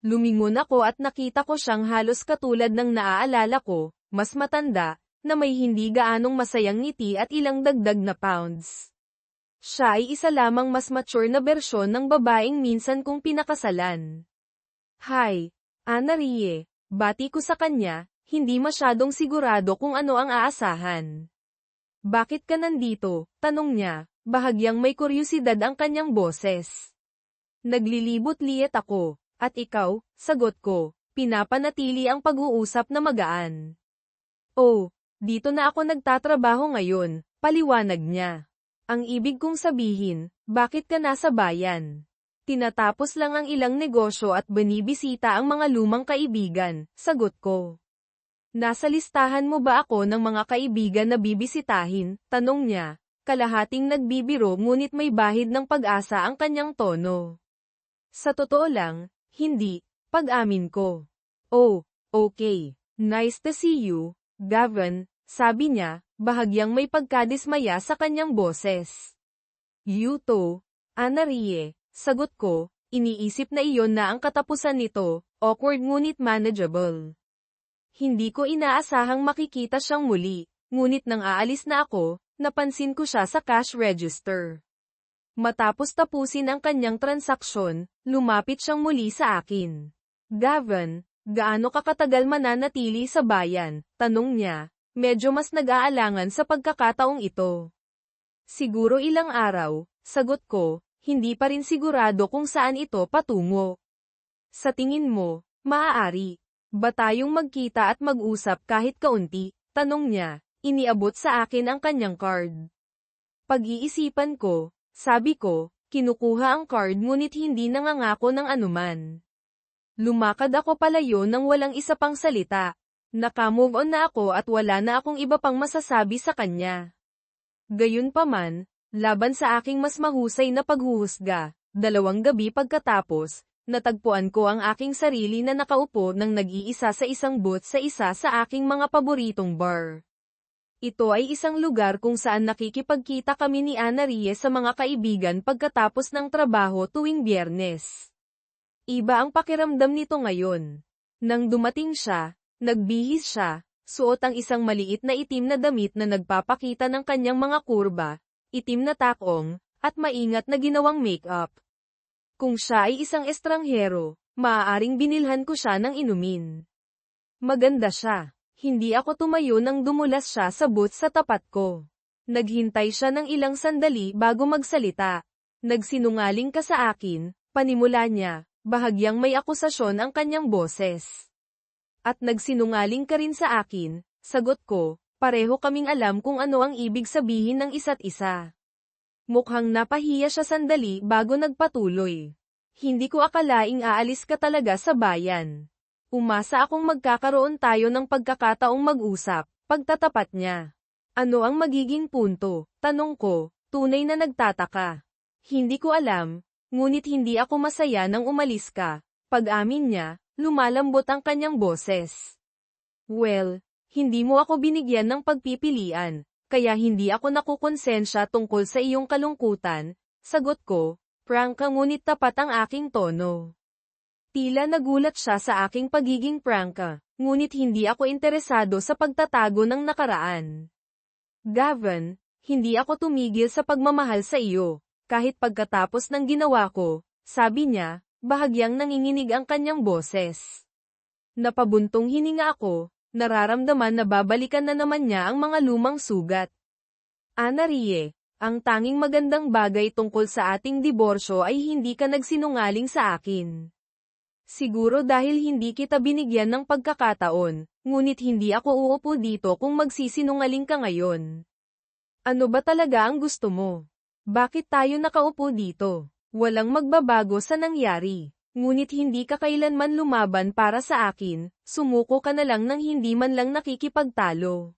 Lumingon ako at nakita ko siyang halos katulad ng naaalala ko, mas matanda, na may hindi gaanong masayang ngiti at ilang dagdag na pounds. Siya ay isa lamang mas mature na bersyon ng babaeng minsan kong pinakasalan. Hi, Ana Rie, bati ko sa kanya, hindi masyadong sigurado kung ano ang aasahan. Bakit ka nandito? Tanong niya, bahagyang may kuryosidad ang kanyang boses. Naglilibot-liit ako, at ikaw, sagot ko, pinapanatili ang pag-uusap na magaan. Oh, dito na ako nagtatrabaho ngayon, paliwanag niya. Ang ibig kong sabihin, bakit ka nasa bayan? Tinatapos lang ang ilang negosyo at binibisita ang mga lumang kaibigan, sagot ko. Nasa listahan mo ba ako ng mga kaibigan na bibisitahin? Tanong niya, kalahating nagbibiro ngunit may bahid ng pag-asa ang kanyang tono. Sa totoo lang, hindi, pag-amin ko. Oh, okay. Nice to see you, Gavin, sabi niya, bahagyang may pagkadismaya sa kanyang boses. You too, Ana Rie, sagot ko, iniisip na iyon na ang katapusan nito, awkward ngunit manageable. Hindi ko inaasahang makikita siyang muli, ngunit nang aalis na ako, napansin ko siya sa cash register. Matapos tapusin ang kanyang transaksyon, lumapit siyang muli sa akin. Gavin, gaano ka katagal mananatili sa bayan? Tanong niya, medyo mas nag-aalangan sa pagkakataong ito. Siguro ilang araw, sagot ko, hindi pa rin sigurado kung saan ito patungo. Sa tingin mo, maaari ba tayong magkita at mag-usap kahit kaunti? Tanong niya, iniabot sa akin ang kanyang card. Pag-iisipan ko, sabi ko, kinukuha ang card ngunit hindi nangangako ng anuman. Lumakad ako palayo nang walang isa pang salita. Naka-move on na ako at wala na akong iba pang masasabi sa kanya. Gayunpaman, laban sa aking mas mahusay na paghuhusga, 2 gabi pagkatapos, natagpuan ko ang aking sarili na nakaupo ng nag-iisa sa isang booth sa isa sa aking mga paboritong bar. Ito ay isang lugar kung saan nakikipagkita kami ni Ana Rie sa mga kaibigan pagkatapos ng trabaho tuwing Biyernes. Iba ang pakiramdam nito ngayon. Nang dumating siya, nagbihis siya, suot ang isang maliit na itim na damit na nagpapakita ng kanyang mga kurba, itim na takong, at maingat na ginawang make-up. Kung siya ay isang estranghero, maaaring binilhan ko siya ng inumin. Maganda siya. Hindi ako tumayo nang dumulas siya sa booth sa tapat ko. Naghintay siya ng ilang sandali bago magsalita. Nagsinungaling ka sa akin, panimula niya, bahagyang may akusasyon ang kanyang boses. At nagsinungaling ka rin sa akin, sagot ko, pareho kaming alam kung ano ang ibig sabihin ng isa't isa. Mukhang napahiya siya sandali bago nagpatuloy. Hindi ko akalaing aalis ka talaga sa bayan. Umasa akong magkakaroon tayo ng pagkakataong mag-usap, pagtatapat niya. Ano ang magiging punto? Tanong ko, tunay na nagtataka. Hindi ko alam, ngunit hindi ako masaya nang umalis ka. Pag-amin niya, lumalambot ang kanyang boses. Well, hindi mo ako binigyan ng pagpipilian, kaya hindi ako nakukonsensya tungkol sa iyong kalungkutan. Sagot ko, prangka ngunit tapat ang aking tono. Tila nagulat siya sa aking pagiging prangka, ngunit hindi ako interesado sa pagtatago ng nakaraan. Gavin, hindi ako tumigil sa pagmamahal sa iyo, kahit pagkatapos ng ginawa ko, sabi niya, bahagyang nanginginig ang kanyang boses. Napabuntong hininga ako, nararamdaman na babalikan na naman niya ang mga lumang sugat. Ana Rie, ang tanging magandang bagay tungkol sa ating diborsyo ay hindi ka nagsinungaling sa akin. Siguro dahil hindi kita binigyan ng pagkakataon, ngunit hindi ako uupo dito kung magsisinungaling ka ngayon. Ano ba talaga ang gusto mo? Bakit tayo nakaupo dito? Walang magbabago sa nangyari. Ngunit hindi ka kailanman lumaban para sa akin, sumuko ka na lang nang hindi man lang nakikipagtalo.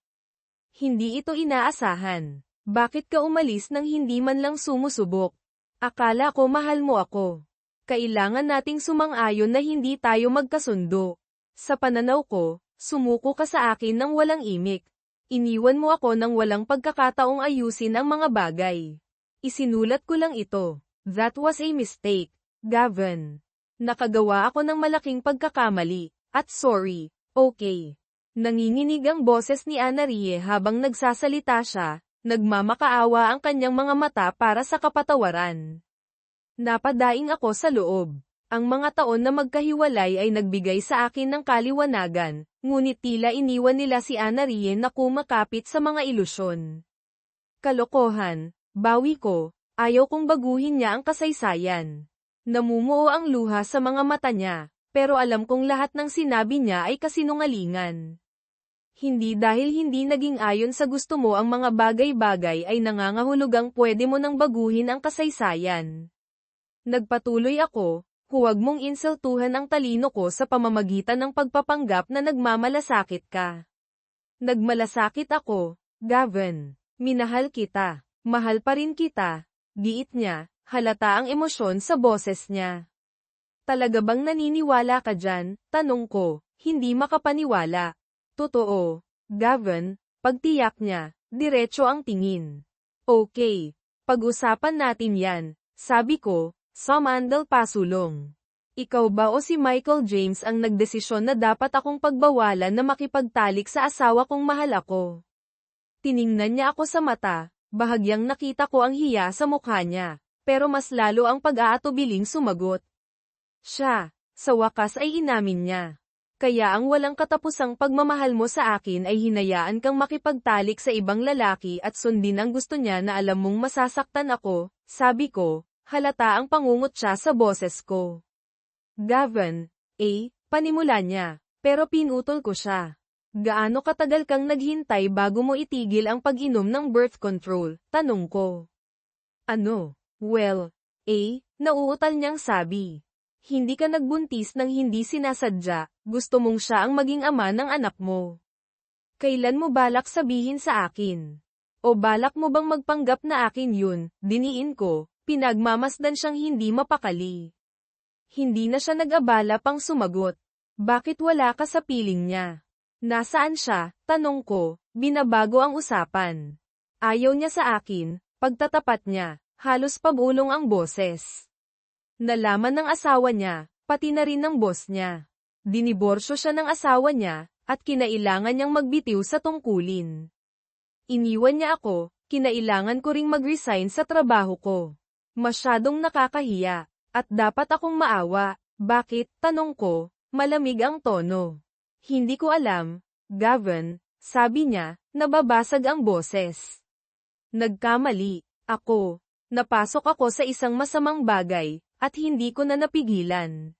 Hindi ito inaasahan. Bakit ka umalis nang hindi man lang sumusubok? Akala ko mahal mo ako. Kailangan nating sumang-ayon na hindi tayo magkasundo. Sa pananaw ko, sumuko ka sa akin ng walang imik. Iniwan mo ako ng walang pagkakataong ayusin ang mga bagay. Isinulat ko lang ito. That was a mistake, Gavin. Nakagawa ako ng malaking pagkakamali, at sorry, okay. Nanginginig ang boses ni Anarie habang nagsasalita siya, nagmamakaawa ang kanyang mga mata para sa kapatawaran. Napadaing ako sa loob. Ang mga taon na magkahiwalay ay nagbigay sa akin ng kaliwanagan, ngunit tila iniwan nila si Anarie na kumakapit sa mga ilusyon. Kalokohan, bawi ko, ayaw kong baguhin niya ang kasaysayan. Namumuo ang luha sa mga mata niya, pero alam kong lahat ng sinabi niya ay kasinungalingan. Hindi dahil hindi naging ayon sa gusto mo ang mga bagay-bagay ay nangangahulugang pwede mo nang baguhin ang kasaysayan. Nagpatuloy ako, huwag mong insultuhan ang talino ko sa pamamagitan ng pagpapanggap na nagmamalasakit ka. Nagmalasakit ako, Gavin. Minahal kita. Mahal pa rin kita. Giit niya, halata ang emosyon sa boses niya. Talaga bang naniniwala ka dyan? Tanong ko, hindi makapaniwala. Totoo, Gavin, pagtiyak niya, diretso ang tingin. Okay, pag-usapan natin yan, sabi ko, sumandal pasulong. Ikaw ba o si Michael James ang nagdesisyon na dapat akong pagbawalan na makipagtalik sa asawa kong mahal ako? Tiningnan niya ako sa mata, bahagyang nakita ko ang hiya sa mukha niya, pero mas lalo ang pag-aatubiling sumagot. Siya, sa wakas ay inamin niya. Kaya ang walang katapusang pagmamahal mo sa akin ay hinayaan kang makipagtalik sa ibang lalaki at sundin ang gusto niya na alam mong masasaktan ako, sabi ko, halata ang pangungot siya sa boses ko. Gavin, panimula niya, pero pinutol ko siya. Gaano katagal kang naghintay bago mo itigil ang pag-inom ng birth control? Tanong ko. Ano? Well, nauutal niyang sabi. Hindi ka nagbuntis nang hindi sinasadya, gusto mong siya ang maging ama ng anak mo. Kailan mo balak sabihin sa akin? O balak mo bang magpanggap na akin yun? Diniin ko, pinagmamasdan siyang hindi mapakali. Hindi na siya nag-abala pang sumagot. Bakit wala ka sa piling niya? Nasaan siya? Tanong ko, binabago ang usapan. Ayaw niya sa akin, pagtatapat niya, halos pabulong ang boses. Nalaman ng asawa niya, pati na rin ng boss niya. Diniborsyo siya ng asawa niya, at kinailangan niyang magbitiw sa tungkulin. Iniwan niya ako, kinailangan ko ring mag-resign sa trabaho ko. Masyadong nakakahiya, at dapat akong maawa. Bakit? Tanong ko, malamig ang tono. Hindi ko alam, Gavin, sabi niya, nababasag ang boses. Nagkamali, ako. Napasok ako sa isang masamang bagay, at hindi ko na napigilan.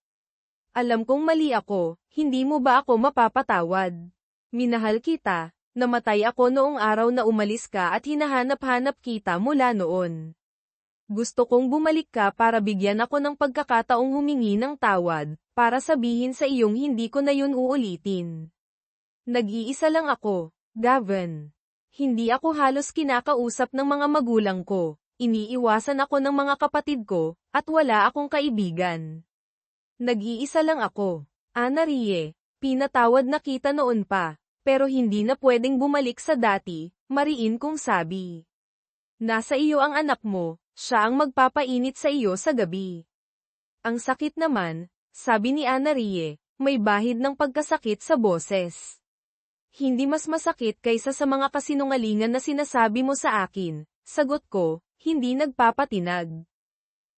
Alam kong mali ako, hindi mo ba ako mapapatawad? Minahal kita, namatay ako noong araw na umalis ka at hinahanap-hanap kita mula noon. Gusto kong bumalik ka para bigyan ako ng pagkakataong humingi ng tawad, para sabihin sa iyong hindi ko na yun uulitin. Nag-iisa lang ako, Gavin. Hindi ako halos kinakausap ng mga magulang ko. Iniiwasan ako ng mga kapatid ko, at wala akong kaibigan. Nag-iisa lang ako. Anarie, pinatawad na kita noon pa, pero hindi na pwedeng bumalik sa dati, mariin kong sabi. Nasa iyo ang anak mo, siya ang magpapainit sa iyo sa gabi. Ang sakit naman, sabi ni Anarie, may bahid ng pagkasakit sa boses. Hindi mas masakit kaysa sa mga kasinungalingan na sinasabi mo sa akin, sagot ko. Hindi nagpapatinag.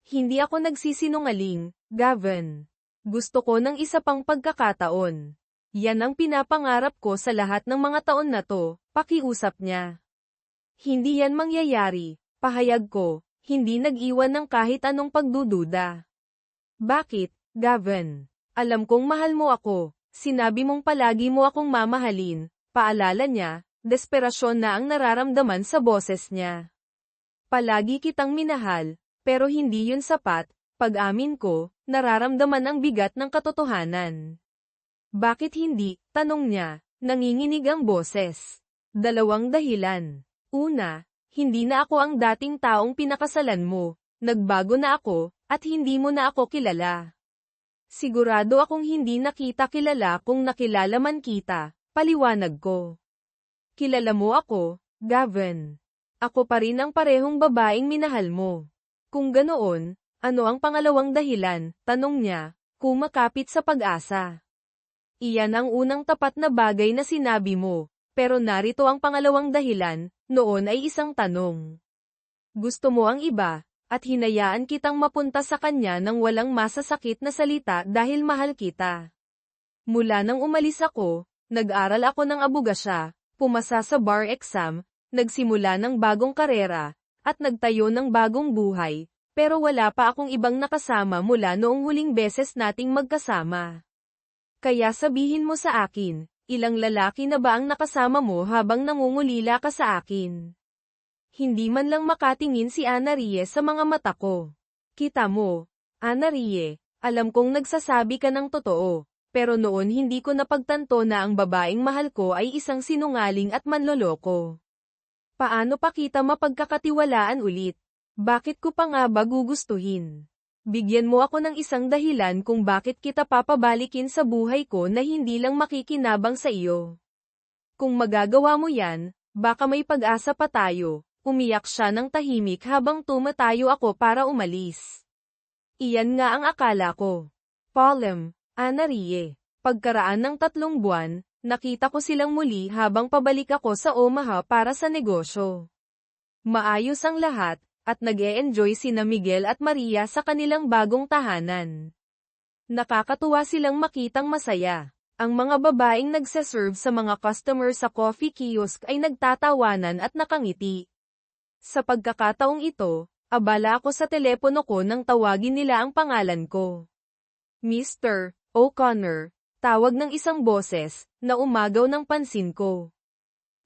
Hindi ako nagsisinungaling, Gavin. Gusto ko ng isa pang pagkakataon. Yan ang pinapangarap ko sa lahat ng mga taon na to, pakiusap niya. Hindi yan mangyayari, pahayag ko, hindi nag-iwan ng kahit anong pagdududa. Bakit, Gavin? Alam kong mahal mo ako, sinabi mong palagi mo akong mamahalin, paalala niya, desperasyon na ang nararamdaman sa boses niya. Palagi kitang minahal, pero hindi yun sapat, pag-amin ko, nararamdaman ang bigat ng katotohanan. Bakit hindi? Tanong niya, nanginginig ang boses. Dalawang dahilan. Una, hindi na ako ang dating taong pinakasalan mo, nagbago na ako, at hindi mo na ako kilala. Sigurado akong hindi na kita kilala kung nakilala man kita, paliwanag ko. Kilala mo ako, Gavin. Ako pa rin ang parehong babaeng minahal mo. Kung ganoon, ano ang pangalawang dahilan, tanong niya, kumakapit sa pag-asa. Iyan ang unang tapat na bagay na sinabi mo, pero narito ang pangalawang dahilan, noon ay isang tanong. Gusto mo ang iba, at hinayaan kitang mapunta sa kanya nang walang masasakit na salita dahil mahal kita. Mula nang umalis ako, nag-aral ako ng abogasya, pumasa sa bar exam, nagsimula ng bagong karera, at nagtayo ng bagong buhay, pero wala pa akong ibang nakasama mula noong huling beses nating magkasama. Kaya sabihin mo sa akin, ilang lalaki na ba ang nakasama mo habang nangungulila ka sa akin? Hindi man lang makatingin si Ana Rie sa mga mata ko. Kita mo, Ana Rie, alam kong nagsasabi ka ng totoo, pero noon hindi ko napagtanto na ang babaeng mahal ko ay isang sinungaling at manloloko. Paano pa kita mapagkakatiwalaan ulit? Bakit ko pa nga ba gugustuhin? Bigyan mo ako ng isang dahilan kung bakit kita papabalikin sa buhay ko na hindi lang makikinabang sa iyo. Kung magagawa mo yan, baka may pag-asa pa tayo. Umiyak siya ng tahimik habang tumatayo ako para umalis. Iyan nga ang akala ko. Palem, Ana Rie. Pagkaraan ng 3 buwan, nakita ko silang muli habang pabalik ako sa Omaha para sa negosyo. Maayos ang lahat, at nag-e-enjoy sina Miguel at Maria sa kanilang bagong tahanan. Nakakatuwa silang makitang masaya. Ang mga babaeng nagseserve sa mga customer sa coffee kiosk ay nagtatawanan at nakangiti. Sa pagkakataong ito, abala ako sa telepono ko nang tawagin nila ang pangalan ko. Mr. O'Connor, tawag ng isang boses, na umagaw ng pansin ko.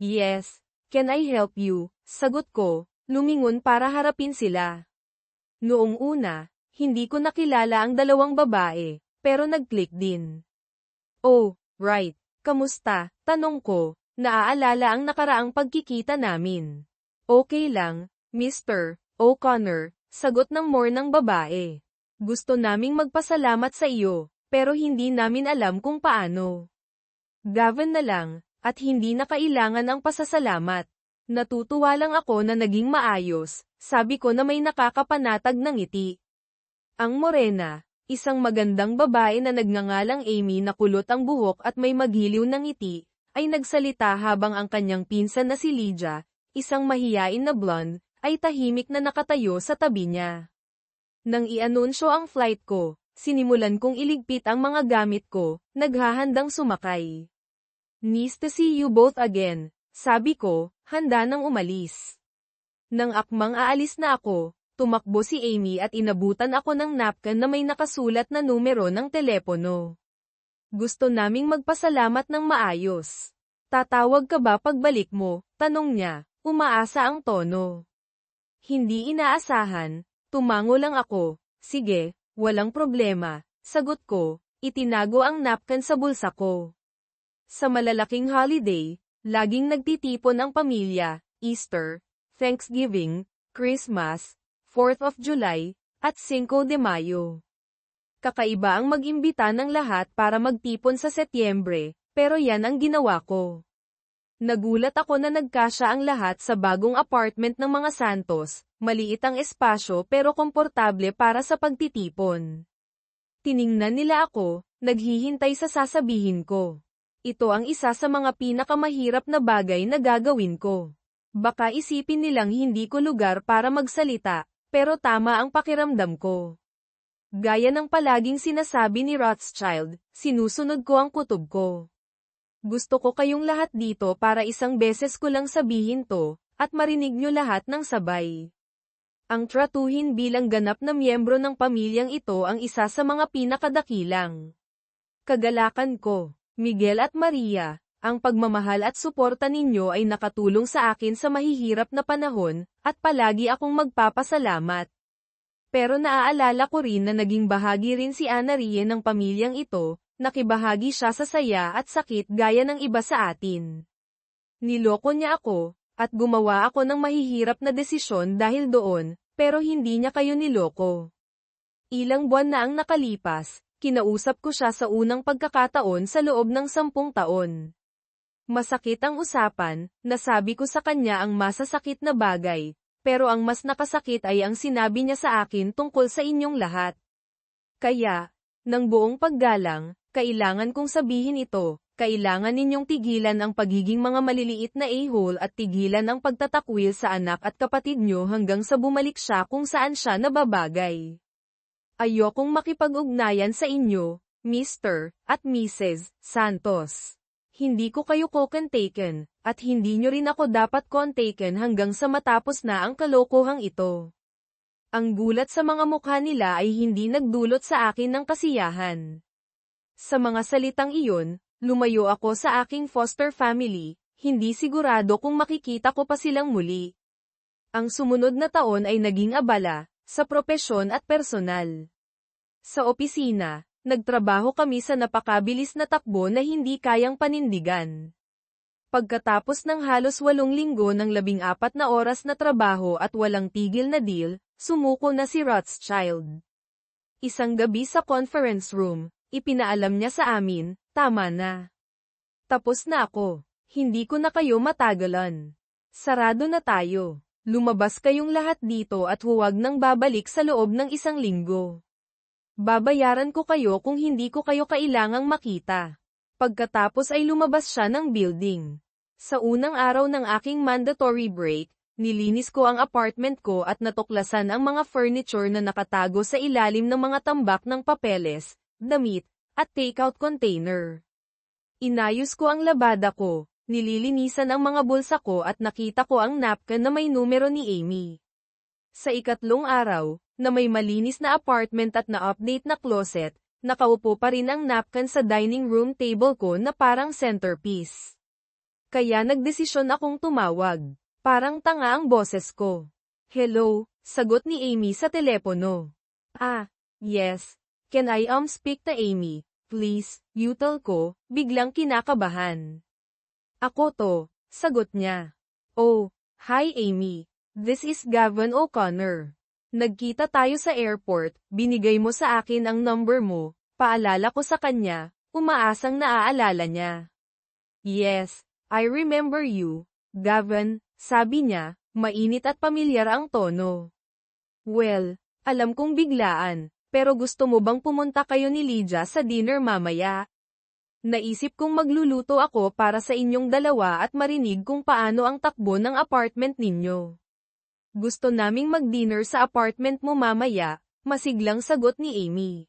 Yes, can I help you? Sagot ko, lumingon para harapin sila. Noong una, hindi ko nakilala ang dalawang babae, pero nag-click din. Oh, right, kamusta? Tanong ko, naaalala ang nakaraang pagkikita namin. Okay lang, Mr. O'Connor, sagot ng mornang babae. Gusto naming magpasalamat sa iyo, pero hindi namin alam kung paano. Gavin na lang, at hindi na kailangan ang pasasalamat. Natutuwa lang ako na naging maayos, sabi ko na may nakakapanatag ng ngiti. Ang morena, isang magandang babae na nagngangalang Amy na kulot ang buhok at may maghiliw ng ngiti, ay nagsalita habang ang kanyang pinsan na si Lydia, isang mahiyain na blonde, ay tahimik na nakatayo sa tabi niya. Nang i-anunsyo ang flight ko, sinimulan kong iligpit ang mga gamit ko, naghahandang sumakay. Nice to see you both again, sabi ko, handa nang umalis. Nang akmang aalis na ako, tumakbo si Amy at inabutan ako ng napkin na may nakasulat na numero ng telepono. Gusto naming magpasalamat ng maayos. Tatawag ka ba pagbalik mo? Tanong niya, umaasa ang tono. Hindi inaasahan, tumango lang ako. Sige, walang problema, sagot ko, itinago ang napkin sa bulsa ko. Sa malalaking holiday, laging nagtitipon ang pamilya, Easter, Thanksgiving, Christmas, 4th of July, at 5 de Mayo. Kakaiba ang mag-imbita ng lahat para magtipon sa Setyembre, pero yan ang ginawa ko. Nagulat ako na nagkasya ang lahat sa bagong apartment ng mga Santos, maliit ang espasyo pero komportable para sa pagtitipon. Tiningnan nila ako, naghihintay sa sasabihin ko. Ito ang isa sa mga pinakamahirap na bagay na gagawin ko. Baka isipin nilang hindi ko lugar para magsalita, pero tama ang pakiramdam ko. Gaya ng palaging sinasabi ni Rothschild, sinusunod ko ang kutob ko. Gusto ko kayong lahat dito para isang beses ko lang sabihin to, at marinig nyo lahat ng sabay. Ang tratuhin bilang ganap na miyembro ng pamilyang ito ang isa sa mga pinakadakilang kagalakan ko. Miguel at Maria, ang pagmamahal at suporta ninyo ay nakatulong sa akin sa mahihirap na panahon, at palagi akong magpapasalamat. Pero naaalala ko rin na naging bahagi rin si Ana Rie ng pamilyang ito, nakibahagi siya sa saya at sakit gaya ng iba sa atin. Niloko niya ako, at gumawa ako ng mahihirap na desisyon dahil doon, pero hindi niya kayo niloko. Ilang buwan na ang nakalipas, kinausap ko siya sa unang pagkakataon sa loob ng 10 taon. Masakit ang usapan, nasabi ko sa kanya ang masasakit na bagay, pero ang mas nakasakit ay ang sinabi niya sa akin tungkol sa inyong lahat. Kaya, ng buong paggalang, kailangan kong sabihin ito, kailangan ninyong tigilan ang pagiging mga maliliit na a-hole at tigilan ang pagtatakwil sa anak at kapatid nyo hanggang sa bumalik siya kung saan siya nababagay. Ayokong makipag-ugnayan sa inyo, Mr. at Mrs. Santos. Hindi ko kayo taken, at hindi nyo rin ako dapat taken hanggang sa matapos na ang kalokohang ito. Ang gulat sa mga mukha nila ay hindi nagdulot sa akin ng kasiyahan. Sa mga salitang iyon, lumayo ako sa aking foster family, hindi sigurado kung makikita ko pa silang muli. Ang sumunod na taon ay naging abala, sa propesyon at personal. Sa opisina, nagtrabaho kami sa napakabilis na takbo na hindi kayang panindigan. Pagkatapos ng halos 8 linggo ng 14 na oras na trabaho at walang tigil na deal, sumuko na si Rothschild. Isang gabi sa conference room, ipinaalam niya sa amin, tama na. Tapos na ako. Hindi ko na kayo matagalan. Sarado na tayo. Lumabas kayong lahat dito at huwag nang babalik sa loob ng 1 linggo. Babayaran ko kayo kung hindi ko kayo kailangang makita. Pagkatapos ay lumabas siya ng building. Sa unang araw ng aking mandatory break, nilinis ko ang apartment ko at natuklasan ang mga furniture na nakatago sa ilalim ng mga tambak ng papeles, damit, at takeout container. Inayos ko ang labada ko, nililinisan ang mga bulsa ko at nakita ko ang napkin na may numero ni Amy. Sa ikatlong araw, na may malinis na apartment at na-update na closet, nakaupo pa rin ang napkin sa dining room table ko na parang centerpiece. Kaya nagdesisyon akong tumawag. Parang tanga ang boses ko. Hello, sagot ni Amy sa telepono. Yes. Can I speak to Amy, please, yutal ko, biglang kinakabahan. Ako to, sagot niya. Oh, hi Amy. This is Gavin O'Connor. Nagkita tayo sa airport, binigay mo sa akin ang number mo, paalala ko sa kanya, umaasang naaalala niya. Yes, I remember you, Gavin, sabi niya, mainit at pamilyar ang tono. Well, alam kong biglaan, pero gusto mo bang pumunta kayo ni Lydia sa dinner mamaya? Naisip kong magluluto ako para sa inyong dalawa at marinig kung paano ang takbo ng apartment ninyo. Gusto naming mag-dinner sa apartment mo mamaya, masiglang sagot ni Amy.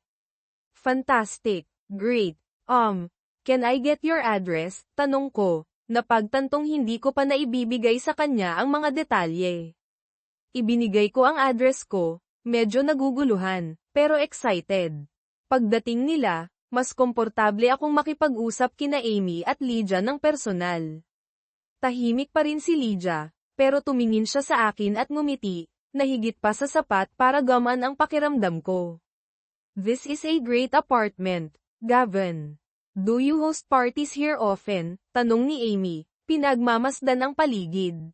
Fantastic, great, can I get your address? Tanong ko, napagtantong hindi ko pa naibibigay sa kanya ang mga detalye. Ibinigay ko ang address ko, medyo naguguluhan, pero excited. Pagdating nila, mas komportable akong makipag-usap kina Amy at Lydia ng personal. Tahimik pa rin si Lydia, pero tumingin siya sa akin at ngumiti, na higit pa sa sapat para gamaan ang pakiramdam ko. This is a great apartment, Gavin. Do you host parties here often? Tanong ni Amy, pinagmamasdan ang paligid.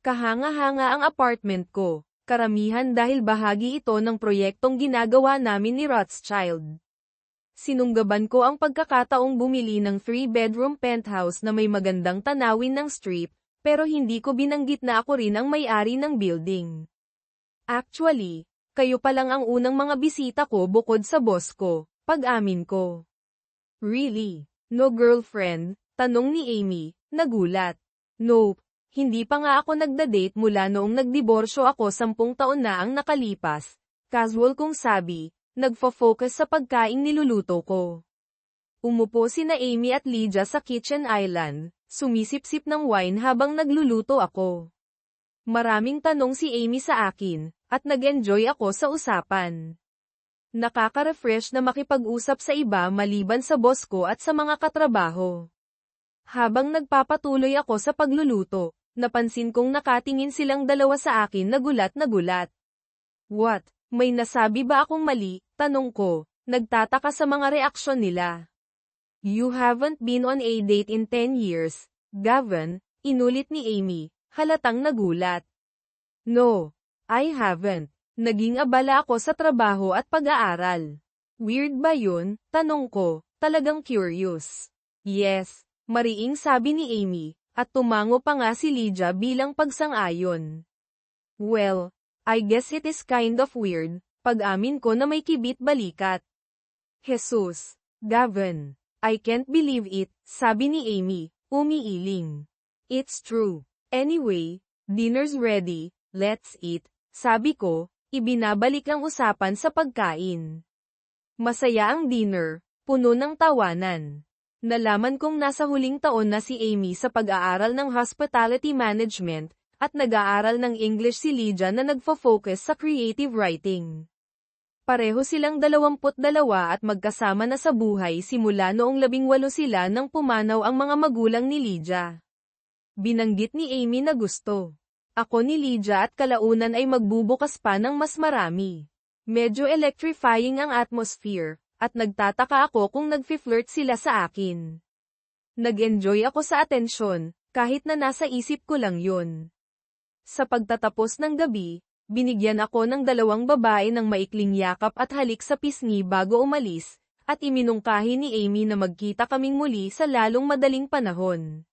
Kahanga-hanga ang apartment ko, karamihan dahil bahagi ito ng proyektong ginagawa namin ni Rothschild. Sinunggaban ko ang pagkakataong bumili ng 3-bedroom penthouse na may magandang tanawin ng strip, pero hindi ko binanggit na ako rin ang may-ari ng building. Actually, kayo pa lang ang unang mga bisita ko bukod sa boss ko, pag-amin ko. Really? No girlfriend? Tanong ni Amy, nagulat. Nope, hindi pa nga ako nagda-date mula noong nagdiborsyo ako 10 taon na ang nakalipas. Casual kong sabi, nagfo-focus sa pagkaing niluluto ko. Umupo sina Amy at Lydia sa kitchen island, sumisip-sip ng wine habang nagluluto ako. Maraming tanong si Amy sa akin, at nag-enjoy ako sa usapan. Nakaka-refresh na makipag-usap sa iba maliban sa boss ko at sa mga katrabaho. Habang nagpapatuloy ako sa pagluluto, napansin kong nakatingin silang dalawa sa akin na gulat na gulat. What? May nasabi ba akong mali? Tanong ko, nagtataka sa mga reaksyon nila. You haven't been on a date in 10 years, Gavin, inulit ni Amy, halatang nagulat. No, I haven't. Naging abala ako sa trabaho at pag-aaral. Weird ba yun? Tanong ko, talagang curious. Yes, mariing sabi ni Amy, at tumango pa nga si Lydia bilang pagsang-ayon. Well, I guess it is kind of weird, pag-amin ko na may kibit-balikat. Jesus, Gavin, I can't believe it, sabi ni Amy, umiiling. It's true. Anyway, dinner's ready, let's eat, sabi ko, ibinabalik ang usapan sa pagkain. Masaya ang dinner, puno ng tawanan. Nalaman kong nasa huling taon na si Amy sa pag-aaral ng Hospitality Management, at nag-aaral ng English si Lydia na nagfo-focus sa creative writing. Pareho silang 22 at magkasama na sa buhay simula noong 18 sila nang pumanaw ang mga magulang ni Lydia. Binanggit ni Amy na gusto. Ako ni Lydia at kalaunan ay magbubukas pa ng mas marami. Medyo electrifying ang atmosphere, at nagtataka ako kung nagfi-flirt sila sa akin. Nag-enjoy ako sa atensyon, kahit na nasa isip ko lang yun. Sa pagtatapos ng gabi, binigyan ako ng 2 babae ng maikling yakap at halik sa pisngi bago umalis, at iminungkahi ni Amy na magkita kaming muli sa lalong madaling panahon.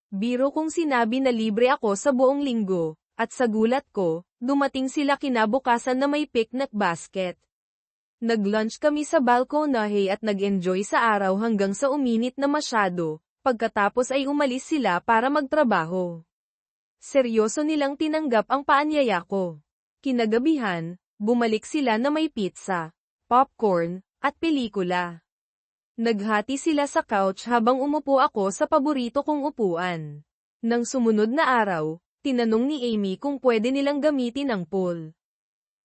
Biro kong sinabi na libre ako sa buong linggo, at sa gulat ko, dumating sila kinabukasan na may picnic basket. Nag-lunch kami sa balkonahe at nag-enjoy sa araw hanggang sa uminit na masyado, pagkatapos ay umalis sila para magtrabaho. Seryoso nilang tinanggap ang paanyaya ko. Kinagabihan, bumalik sila na may pizza, popcorn, at pelikula. Naghati sila sa couch habang umupo ako sa paborito kong upuan. Nang sumunod na araw, tinanong ni Amy kung pwede nilang gamitin ang pool.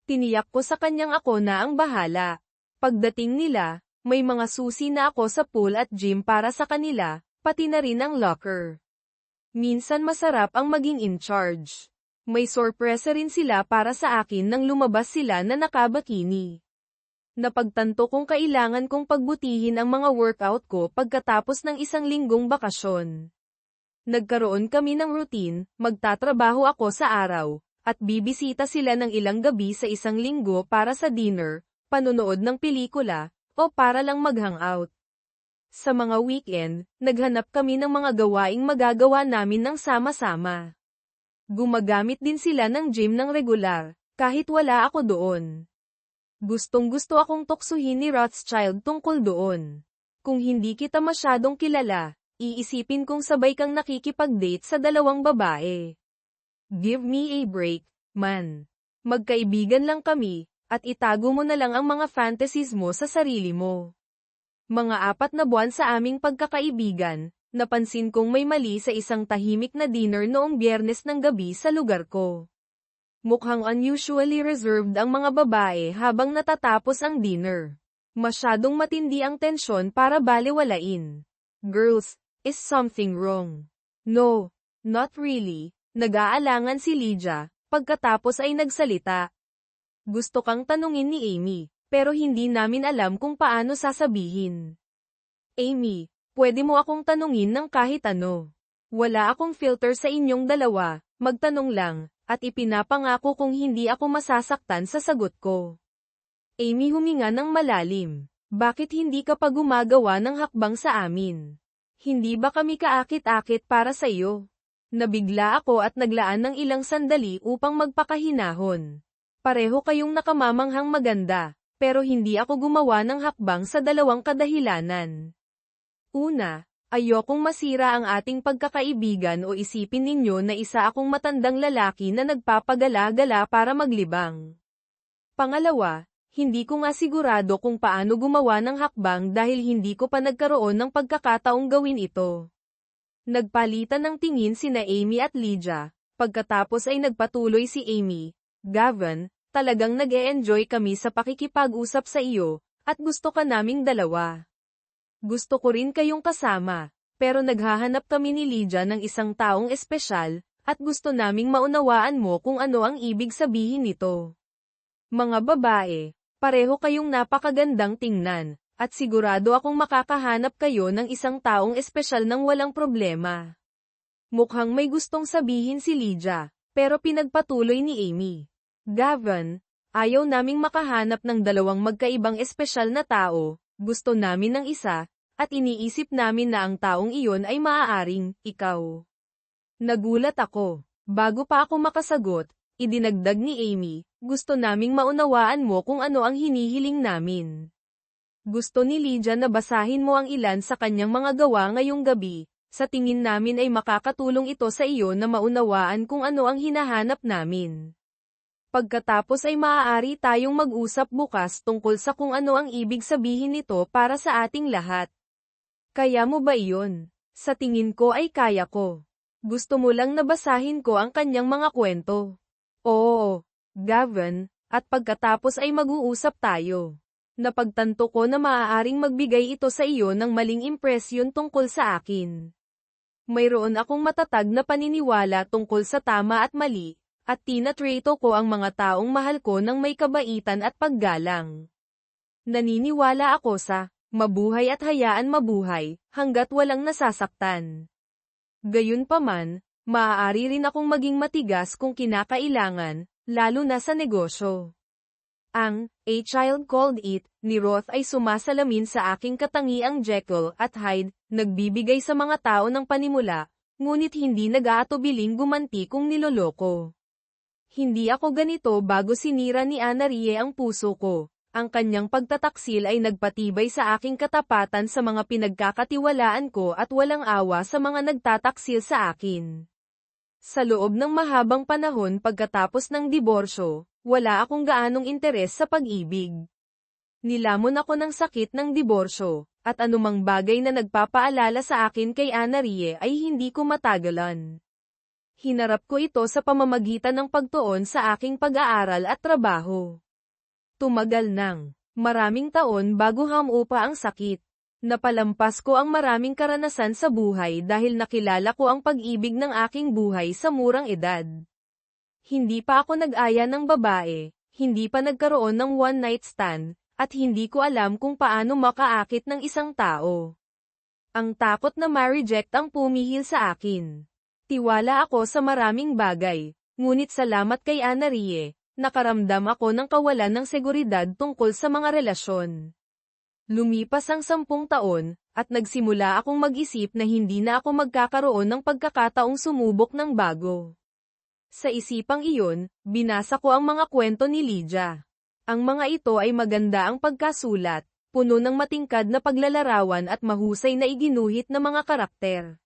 Tiniyak ko sa kanyang ako na ang bahala. Pagdating nila, may mga susi na ako sa pool at gym para sa kanila, pati na rin ang locker. Minsan masarap ang maging in charge. May sorpresa rin sila para sa akin nang lumabas sila na nakabakini. Napagtanto kong kailangan kong pagbutihin ang mga workout ko pagkatapos ng 1 linggong bakasyon. Nagkaroon kami ng routine, magtatrabaho ako sa araw, at bibisita sila ng ilang gabi sa 1 linggo para sa dinner, panonood ng pelikula, o para lang mag-hangout. Sa mga weekend, naghanap kami ng mga gawaing magagawa namin ng sama-sama. Gumagamit din sila ng gym ng regular, kahit wala ako doon. Gustong-gusto akong tuksuhin ni Rothschild tungkol doon. Kung hindi kita masyadong kilala, iisipin kong sabay kang nakikipag-date sa 2 babae. Give me a break, man. Magkaibigan lang kami, at itago mo na lang ang mga fantasies mo sa sarili mo. Mga 4 na buwan sa aming pagkakaibigan, napansin kong may mali sa isang tahimik na dinner noong Biyernes ng gabi sa lugar ko. Mukhang unusually reserved ang mga babae habang natatapos ang dinner. Masyadong matindi ang tensyon para balewalain. Girls, is something wrong? No, not really. Nag-aalangan si Lydia, pagkatapos ay nagsalita. Gusto kang tanungin ni Amy, pero hindi namin alam kung paano sasabihin. Amy, pwede mo akong tanungin ng kahit ano. Wala akong filter sa inyong dalawa, magtanong lang, at ipinapangako kung hindi ako masasaktan sa sagot ko. Amy huminga ng malalim. Bakit hindi ka pa gumagawa ng hakbang sa amin? Hindi ba kami kaakit-akit para sa iyo? Nabigla ako at naglaan ng ilang sandali upang magpakahinahon. Pareho kayong nakamamanghang maganda, pero hindi ako gumawa ng hakbang sa 2 kadahilanan. Una, ayokong masira ang ating pagkakaibigan o isipin ninyo na isa akong matandang lalaki na nagpapagala-gala para maglibang. Pangalawa, hindi ko nga sigurado kung paano gumawa ng hakbang dahil hindi ko pa nagkaroon ng pagkakataong gawin ito. Nagpalitan ng tingin sina Amy at Lydia, pagkatapos ay nagpatuloy si Amy. Gavin, talagang nag-e-enjoy kami sa pakikipag-usap sa iyo, at gusto ka naming 2. Gusto ko rin kayong kasama, pero naghahanap kami ni Lydia ng isang taong espesyal, at gusto naming maunawaan mo kung ano ang ibig sabihin nito. Mga babae, pareho kayong napakagandang tingnan, at sigurado akong makakahanap kayo ng isang taong espesyal nang walang problema. Mukhang may gustong sabihin si Lydia, pero pinagpatuloy ni Amy. Gavin, Ayaw naming makahanap ng dalawang magkaibang espesyal na tao, gusto namin ng isa, at iniisip namin na ang taong iyon ay maaaring, ikaw. Nagulat ako. Bago pa ako makasagot, idinagdag ni Amy, gusto naming maunawaan mo kung ano ang hinihiling namin. Gusto ni Lydia na basahin mo ang ilan sa kanyang mga gawa ngayong gabi, sa tingin namin ay makakatulong ito sa iyo na maunawaan kung ano ang hinahanap namin. Pagkatapos ay maaari tayong mag-usap bukas tungkol sa kung ano ang ibig sabihin nito para sa ating lahat. Kaya mo ba iyon? Sa tingin ko ay kaya ko. Gusto mo lang na basahin ko ang kanyang mga kwento. Oo, Gavin, at pagkatapos ay mag-uusap tayo. Napagtanto ko na maaaring magbigay ito sa iyo ng maling impresyon tungkol sa akin. Mayroon akong matatag na paniniwala tungkol sa tama at mali, at tinatrato ko ang mga taong mahal ko ng may kabaitan at paggalang. Naniniwala ako sa mabuhay at hayaan mabuhay, hanggat walang nasasaktan. Gayunpaman, maaari rin akong maging matigas kung kinakailangan, lalo na sa negosyo. Ang A Child Called It ni Roth ay sumasalamin sa aking katangiang Jekyll at Hyde, nagbibigay sa mga tao ng panimula, ngunit hindi nag-aatubiling gumanti kung niloloko. Hindi ako ganito bago sinira ni Anna-Rie ang puso ko. Ang kanyang pagtataksil ay nagpatibay sa aking katapatan sa mga pinagkakatiwalaan ko at walang awa sa mga nagtataksil sa akin. Sa loob ng mahabang panahon pagkatapos ng diborsyo, wala akong gaanong interes sa pag-ibig. Nilamon ako ng sakit ng diborsyo, at anumang bagay na nagpapaalala sa akin kay Anna-Rie ay hindi ko matagalan. Hinarap ko ito sa pamamagitan ng pagtuon sa aking pag-aaral at trabaho. Tumagal ng maraming taon bago hamupa ang sakit. Napalampas ko ang maraming karanasan sa buhay dahil nakilala ko ang pag-ibig ng aking buhay sa murang edad. Hindi pa ako nag-aya ng babae, hindi pa nagkaroon ng one-night stand, at hindi ko alam kung paano makaakit ng isang tao. Ang takot na ma-reject ang pumihil sa akin. Tiwala ako sa maraming bagay, ngunit salamat kay Anna-Rie, nakaramdam ako ng kawalan ng seguridad tungkol sa mga relasyon. Lumipas ang 10 taon, at nagsimula akong mag-isip na hindi na ako magkakaroon ng pagkakataong sumubok ng bago. Sa isipang iyon, binasa ko ang mga kwento ni Lydia. Ang mga ito ay maganda ang pagkasulat, puno ng matingkad na paglalarawan at mahusay na iginuhit na mga karakter.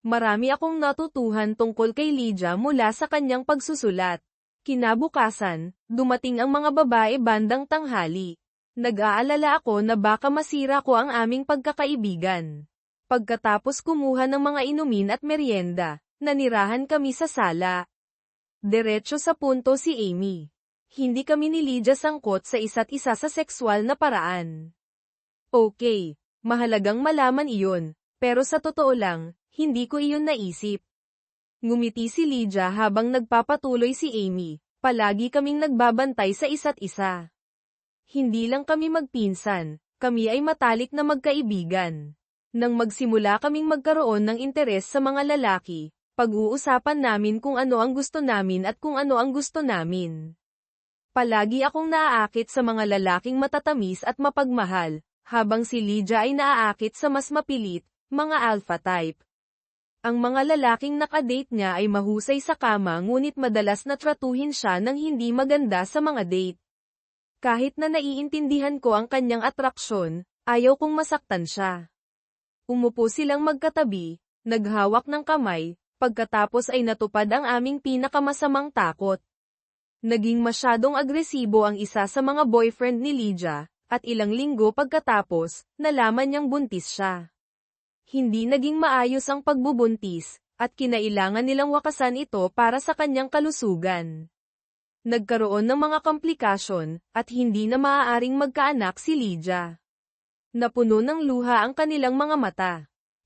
Marami akong natutuhan tungkol kay Lydia mula sa kanyang pagsusulat. Kinabukasan, dumating ang mga babae bandang tanghali. Nag-aalala ako na baka masira ko ang aming pagkakaibigan. Pagkatapos kumuha ng mga inumin at merienda, nanirahan kami sa sala. Diretso sa punto si Amy. Hindi kami ni Lydia sangkot sa isa't isa sa sexual na paraan. Okay, mahalagang malaman iyon, pero sa totoo lang, hindi ko iyon naisip. Ngumiti si Lydia habang nagpapatuloy si Amy, palagi kaming nagbabantay sa isa't isa. Hindi lang kami magpinsan, kami ay matalik na magkaibigan. Nang magsimula kaming magkaroon ng interes sa mga lalaki, pag-uusapan namin kung ano ang gusto namin at kung ano ang gusto namin. Palagi akong naaakit sa mga lalaking matatamis at mapagmahal, habang si Lydia ay naaakit sa mas mapilit, mga alpha type. Ang mga lalaking nakadate niya ay mahusay sa kama ngunit madalas na tratuhin siya ng hindi maganda sa mga date. Kahit na naiintindihan ko ang kanyang atraksyon, ayaw kong masaktan siya. Umupo silang magkatabi, naghawak ng kamay, pagkatapos ay natupad ang aming pinakamasamang takot. Naging masyadong agresibo ang isa sa mga boyfriend ni Lydia, at ilang linggo pagkatapos, nalaman niyang buntis siya. Hindi naging maayos ang pagbubuntis, at kinailangan nilang wakasan ito para sa kanyang kalusugan. Nagkaroon ng mga komplikasyon, at hindi na maaaring magkaanak si Lydia. Napuno ng luha ang kanilang mga mata.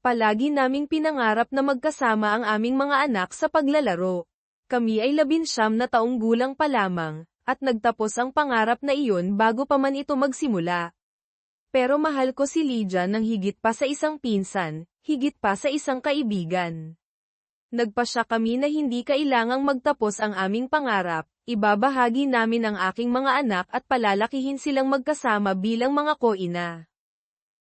Palagi naming pinangarap na magkasama ang aming mga anak sa paglalaro. Kami ay 19 na taong gulang pa lamang, at nagtapos ang pangarap na iyon bago pa man ito magsimula. Pero mahal ko si Lydia ng higit pa sa isang pinsan, higit pa sa isang kaibigan. Nagpasya kami na hindi kailangang magtapos ang aming pangarap, Ibabahagi namin ang aking mga anak at palalakihin silang magkasama bilang mga koina.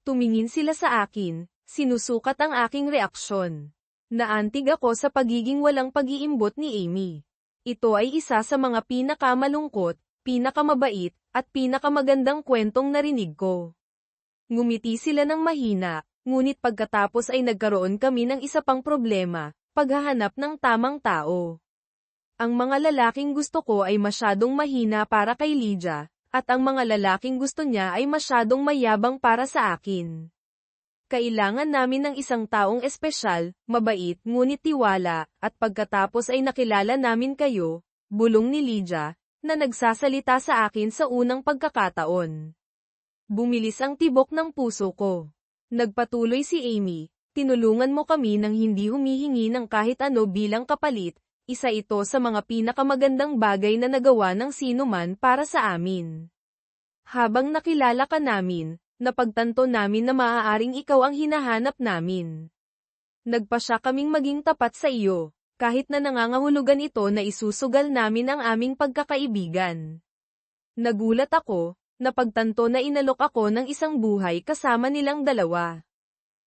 Tumingin sila sa akin, sinusukat ang aking reaksyon. Naantig ako sa pagiging walang pag-iimbot ni Amy. Ito ay isa sa mga pinakamalungkot, pinakamabait, at pinakamagandang kwentong narinig ko. Ngumiti sila ng mahina, ngunit pagkatapos ay nagkaroon kami ng isa pang problema, paghahanap ng tamang tao. Ang mga lalaking gusto ko ay masyadong mahina para kay Lydia, at ang mga lalaking gusto niya ay masyadong mayabang para sa akin. Kailangan namin ng isang taong espesyal, mabait, ngunit tiwala, at pagkatapos ay nakilala namin kayo, bulong ni Lydia, na nagsasalita sa akin sa unang pagkakataon. Bumilis ang tibok ng puso ko. Nagpatuloy si Amy, tinulungan mo kami nang hindi humihingi ng kahit ano bilang kapalit, isa ito sa mga pinakamagandang bagay na nagawa ng sino man para sa amin. Habang nakilala ka namin, napagtanto namin na maaaring ikaw ang hinahanap namin. Nagpasya kaming maging tapat sa iyo, kahit na nangangahulugan ito na isusugal namin ang aming pagkakaibigan. Nagulat ako, napagtanto na inalok ako ng isang buhay kasama nilang dalawa.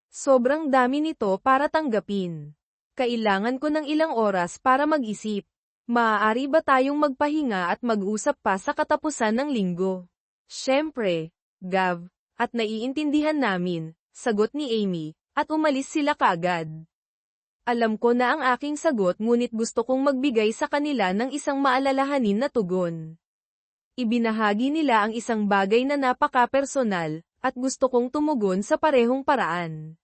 Sobrang dami nito para tanggapin. Kailangan ko ng ilang oras para mag-isip. Maaari ba tayong magpahinga at mag-usap pa sa katapusan ng linggo? Siyempre, Gav. At naiintindihan namin, sagot ni Amy, at umalis sila kaagad. Alam ko na ang aking sagot ngunit gusto kong magbigay sa kanila ng isang maalalahanin na tugon. Ibinahagi nila ang isang bagay na napaka-personal, at gusto kong tumugon sa parehong paraan.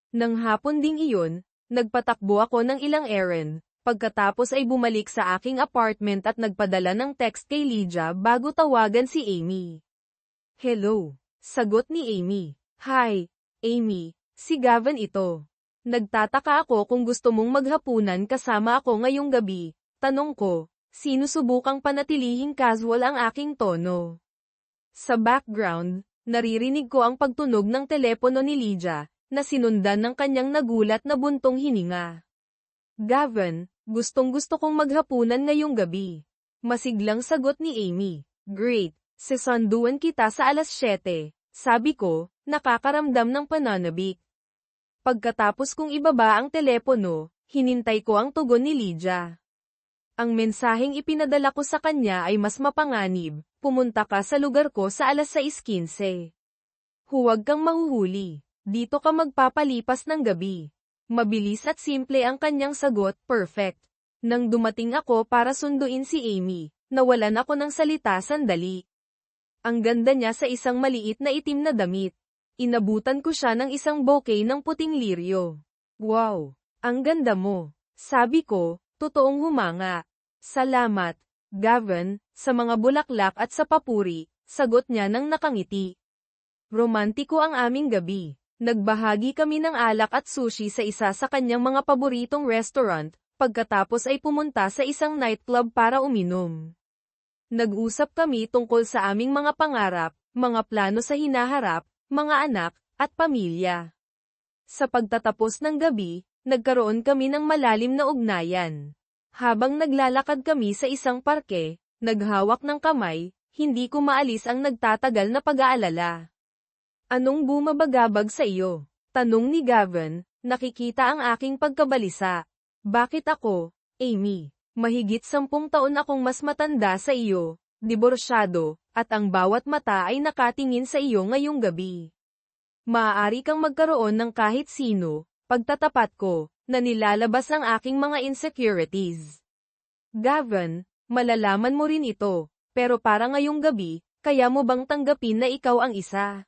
Nang hapon ding iyon, nagpatakbo ako ng ilang errand, pagkatapos ay bumalik sa aking apartment at nagpadala ng text kay Lydia bago tawagan si Amy. Hello. Sagot ni Amy. Hi, Amy, si Gavin ito. Nagtataka ako kung gusto mong maghapunan kasama ako ngayong gabi. Tanong ko, sinusubukang panatilihing casual ang aking tono. Sa background, naririnig ko ang pagtunog ng telepono ni Lydia, na sinundan ng kanyang nagulat na buntong hininga. Gavin, gustong-gusto kong maghapunan ngayong gabi. Masiglang sagot ni Amy. Great, sesunduan kita sa alas 7. Sabi ko, nakakaramdam ng pananabik. Pagkatapos kong ibaba ang telepono, hinintay ko ang tugon ni Lydia. Ang mensaheng ipinadala ko sa kanya ay mas mapanganib, pumunta ka sa lugar ko sa alas 6:15. Huwag kang mahuhuli, dito ka magpapalipas ng gabi. Mabilis at simple ang kanyang sagot, perfect. Nang dumating ako para sunduin si Amy, nawalan ako ng salita sandali. Ang ganda niya sa isang maliit na itim na damit. Inabutan ko siya ng isang bouquet ng puting liryo. Wow! Ang ganda mo! Sabi ko, totoong humanga. Salamat, Gavin, sa mga bulaklak at sa papuri, sagot niya nang nakangiti. Romantiko ang aming gabi. Nagbahagi kami ng alak at sushi sa isa sa kanyang mga paboritong restaurant, pagkatapos ay pumunta sa isang nightclub para uminom. Nag-usap kami tungkol sa aming mga pangarap, mga plano sa hinaharap, mga anak, at pamilya. Sa pagtatapos ng gabi, nagkaroon kami ng malalim na ugnayan. Habang naglalakad kami sa isang parke, naghawak ng kamay, hindi ko maalis ang nagtatagal na pag-aalala. Anong bumabagabag sa iyo? Tanong ni Gavin, nakikita ang aking pagkabalisa. Bakit ako, Amy? Mahigit 10 taon akong mas matanda sa iyo, diborsyado, at ang bawat mata ay nakatingin sa iyo ngayong gabi. Maaari kang magkaroon ng kahit sino, pagtatapat ko, na nilalabas ang aking mga insecurities. Gavin, malalaman mo rin ito, pero para ngayong gabi, kaya mo bang tanggapin na ikaw ang isa?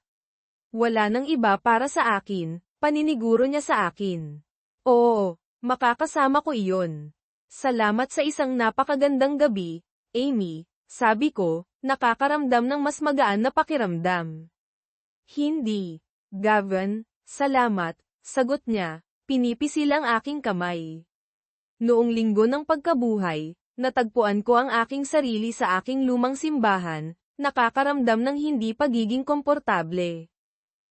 Wala nang iba para sa akin, paniniguro niya sa akin. Oo, makakasama ko iyon. Salamat sa isang napakagandang gabi, Amy, sabi ko, nakakaramdam ng mas magaan na pakiramdam. Hindi, Gavin, salamat, sagot niya, pinipisil ang aking kamay. Noong linggo ng pagkabuhay, natagpuan ko ang aking sarili sa aking lumang simbahan, nakakaramdam ng hindi pagiging komportable.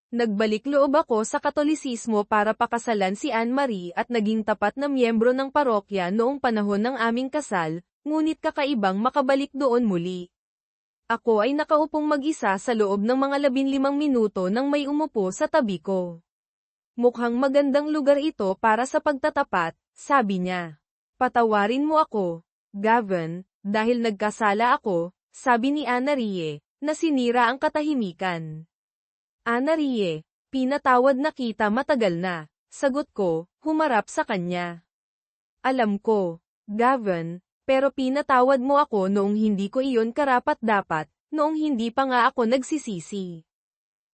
Nagbalik loob ako sa Katolisismo para pakasalan si Anne-Marie at naging tapat na miyembro ng parokya noong panahon ng aming kasal, ngunit kakaibang makabalik doon muli. Ako ay nakaupong mag-isa sa loob ng mga 15 minuto nang may umupo sa tabi ko. Mukhang magandang lugar ito para sa pagtatapat, sabi niya. Patawarin mo ako, Gavin, dahil nagkasala ako, sabi ni Anna-Rie, na sinira ang katahimikan. Anna-Rie, pinatawad na kita matagal na, sagot ko, humarap sa kanya. Alam ko, Gavin, pero pinatawad mo ako noong hindi ko iyon karapat-dapat, noong hindi pa nga ako nagsisisi.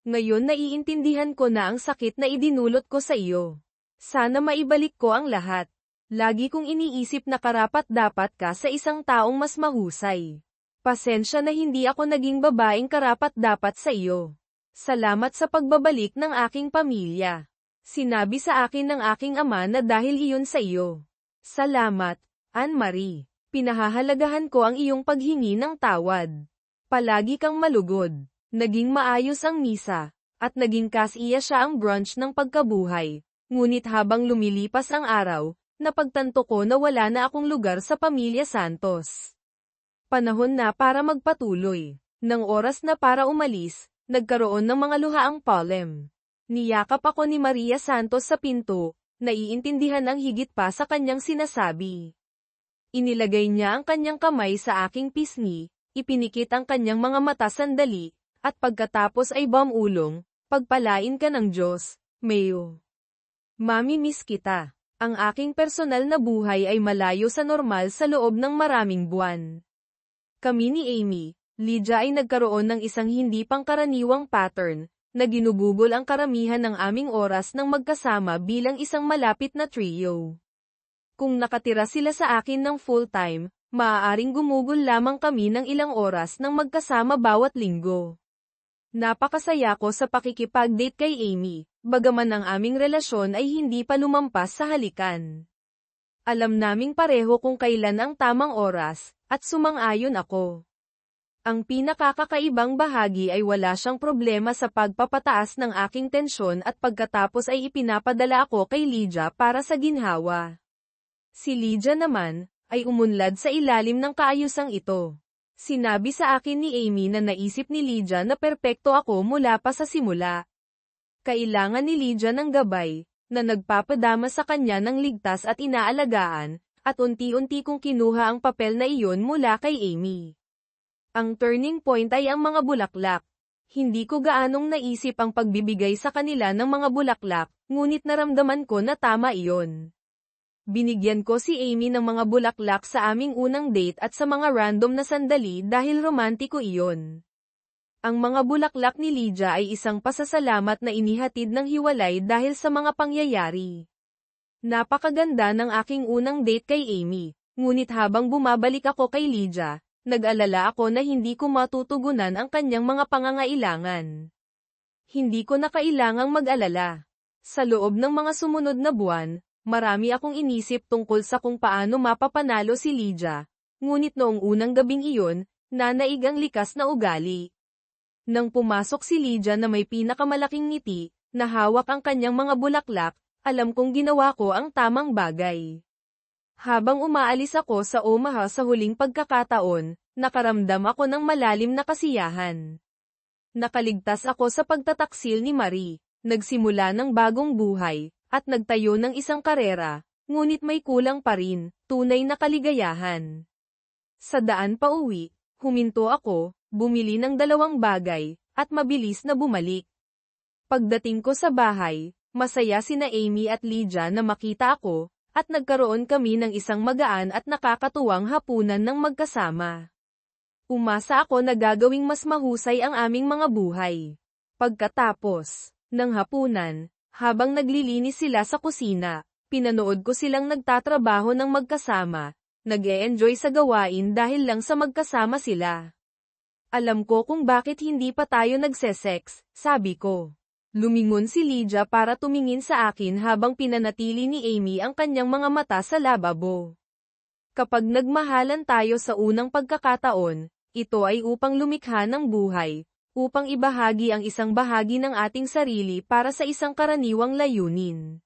Ngayon naiintindihan ko na ang sakit na idinulot ko sa iyo. Sana maibalik ko ang lahat. Lagi kong iniisip na karapat-dapat ka sa isang taong mas mahusay. Pasensya na hindi ako naging babaeng karapat-dapat sa iyo. Salamat sa pagbabalik ng aking pamilya. Sinabi sa akin ng aking ama na dahil iyon sa iyo. Salamat, Anne-Marie. Pinahahalagahan ko ang iyong paghingi ng tawad. Palagi kang malugod. Naging maayos ang misa, at naging kasiya siya ang brunch ng pagkabuhay. Ngunit habang lumilipas ang araw, napagtanto ko na wala na akong lugar sa pamilya Santos. Panahon na para magpatuloy. Nang oras na para umalis, nagkaroon ng mga luhaang polem. Niyakap ako ni Maria Santos sa pinto, naiintindihan ang higit pa sa kanyang sinasabi. Inilagay niya ang kanyang kamay sa aking pisngi, ipinikit ang kanyang mga mata sandali, at pagkatapos ay bumulong, pagpalain ka ng Diyos, Mayo. Mami miss kita. Ang aking personal na buhay ay malayo sa normal sa loob ng maraming buwan. Kami ni Amy, Lydia ay nagkaroon ng isang hindi pangkaraniwang pattern, na ginubugol ang karamihan ng aming oras ng magkasama bilang isang malapit na trio. Kung nakatira sila sa akin ng full-time, maaaring gumugol lamang kami ng ilang oras ng magkasama bawat linggo. Napakasaya ko sa pakikipag-date kay Amy, bagaman ang aming relasyon ay hindi pa lumampas sa halikan. Alam naming pareho kung kailan ang tamang oras, at sumang-ayon ako. Ang pinakakakaibang bahagi ay wala siyang problema sa pagpapataas ng aking tensyon at pagkatapos ay ipinapadala ako kay Lydia para sa ginhawa. Si Lydia naman, ay umunlad sa ilalim ng kaayusang ito. Sinabi sa akin ni Amy na naisip ni Lydia na perpekto ako mula pa sa simula. Kailangan ni Lydia ng gabay, na nagpapadama sa kanya ng ligtas at inaalagaan, at unti-unti kong kinuha ang papel na iyon mula kay Amy. Ang turning point ay ang mga bulaklak. Hindi ko gaanong naisip ang pagbibigay sa kanila ng mga bulaklak, ngunit naramdaman ko na tama iyon. Binigyan ko si Amy ng mga bulaklak sa aming unang date at sa mga random na sandali dahil romantiko iyon. Ang mga bulaklak ni Lydia ay isang pasasalamat na inihatid ng hiwalay dahil sa mga pangyayari. Napakaganda ng aking unang date kay Amy, ngunit habang bumabalik ako kay Lydia, nag-alala ako na hindi ko matutugunan ang kanyang mga pangangailangan. Hindi ko na kailangang mag-alala. Sa loob ng mga sumunod na buwan, marami akong inisip tungkol sa kung paano mapapanalo si Lydia, ngunit noong unang gabing iyon, nanaig ang likas na ugali. Nang pumasok si Lydia na may pinakamalaking ngiti, na hawak ang kanyang mga bulaklak, alam kong ginawa ko ang tamang bagay. Habang umaalis ako sa Omaha sa huling pagkakataon, nakaramdam ako ng malalim na kasiyahan. Nakaligtas ako sa pagtataksil ni Marie, nagsimula ng bagong buhay, at nagtayo ng isang karera, ngunit may kulang pa rin, tunay na kaligayahan. Sa daan pa uwi, huminto ako, bumili ng 2 bagay, at mabilis na bumalik. Pagdating ko sa bahay, masaya sina Amy at Lydia na makita ako, at nagkaroon kami ng isang magaan at nakakatuwang hapunan ng magkasama. Umasa ako na gagawing mas mahusay ang aming mga buhay. Pagkatapos ng hapunan, habang naglilinis sila sa kusina, pinanood ko silang nagtatrabaho ng magkasama, nag-e-enjoy sa gawain dahil lang sa magkasama sila. Alam ko kung bakit hindi pa tayo nagsesex, sabi ko. Lumingon si Lydia para tumingin sa akin habang pinanatili ni Amy ang kanyang mga mata sa lababo. Kapag nagmahalan tayo sa unang pagkakataon, ito ay upang lumikha ng buhay, upang ibahagi ang isang bahagi ng ating sarili para sa isang karaniwang layunin.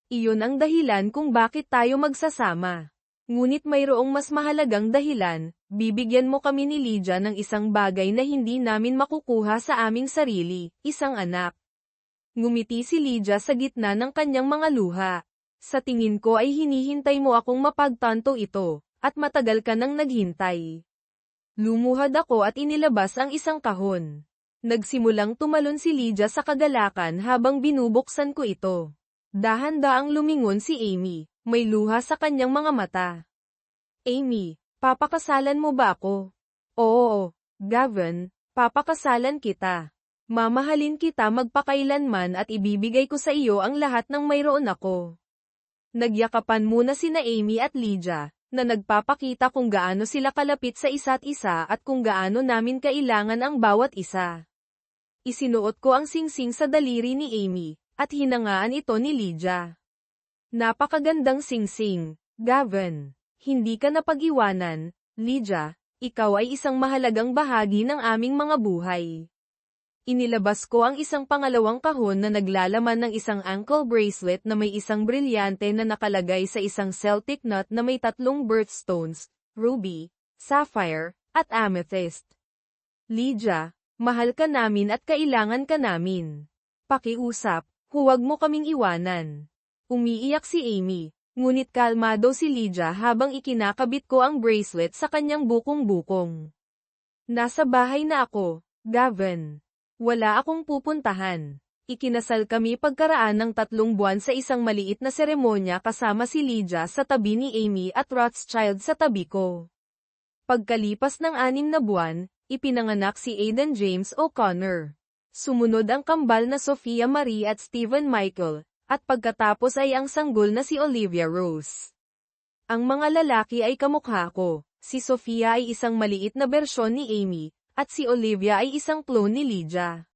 Iyon ang dahilan kung bakit tayo magsasama. Ngunit mayroong mas mahalagang dahilan, bibigyan mo kami ni Lydia ng isang bagay na hindi namin makukuha sa aming sarili, isang anak. Ngumiti si Lydia sa gitna ng kanyang mga luha. Sa tingin ko ay hinihintay mo akong mapagtanto ito, at matagal ka nang naghintay. Lumuhad ako at inilabas ang isang kahon. Nagsimulang tumalon si Lydia sa kagalakan habang binubuksan ko ito. Dahan-daang lumingon si Amy, may luha sa kanyang mga mata. Amy, papakasalan mo ba ako? Oo, Gavin, papakasalan kita. Mamahalin kita magpakailanman at ibibigay ko sa iyo ang lahat ng mayroon ako. Nagyakapan muna sina Amy at Lydia, na nagpapakita kung gaano sila kalapit sa isa't isa at kung gaano namin kailangan ang bawat isa. Isinuot ko ang singsing sa daliri ni Amy, at hinangaan ito ni Lydia. Napakagandang singsing, Gavin. Hindi ka napag-iwanan, Lydia, ikaw ay isang mahalagang bahagi ng aming mga buhay. Inilabas ko ang isang pangalawang kahon na naglalaman ng isang ankle bracelet na may isang brilyante na nakalagay sa isang Celtic knot na may 3 birthstones, ruby, sapphire, at amethyst. Lydia, mahal ka namin at kailangan ka namin. Pakiusap, huwag mo kaming iwanan. Umiiyak si Amy, ngunit kalmado si Lydia habang ikinakabit ko ang bracelet sa kanyang bukong-bukong. Nasa bahay na ako, Gavin. Wala akong pupuntahan. Ikinasal kami pagkaraan ng 3 buwan sa isang maliit na seremonya kasama si Lydia sa tabi ni Amy at Rothschild sa tabi ko. Pagkalipas ng 6 na buwan, ipinanganak si Aidan James O'Connor. Sumunod ang kambal na Sophia Marie at Stephen Michael, at pagkatapos ay ang sanggol na si Olivia Rose. Ang mga lalaki ay kamukha ko, si Sophia ay isang maliit na bersyon ni Amy, at si Olivia ay isang clone ni Lydia.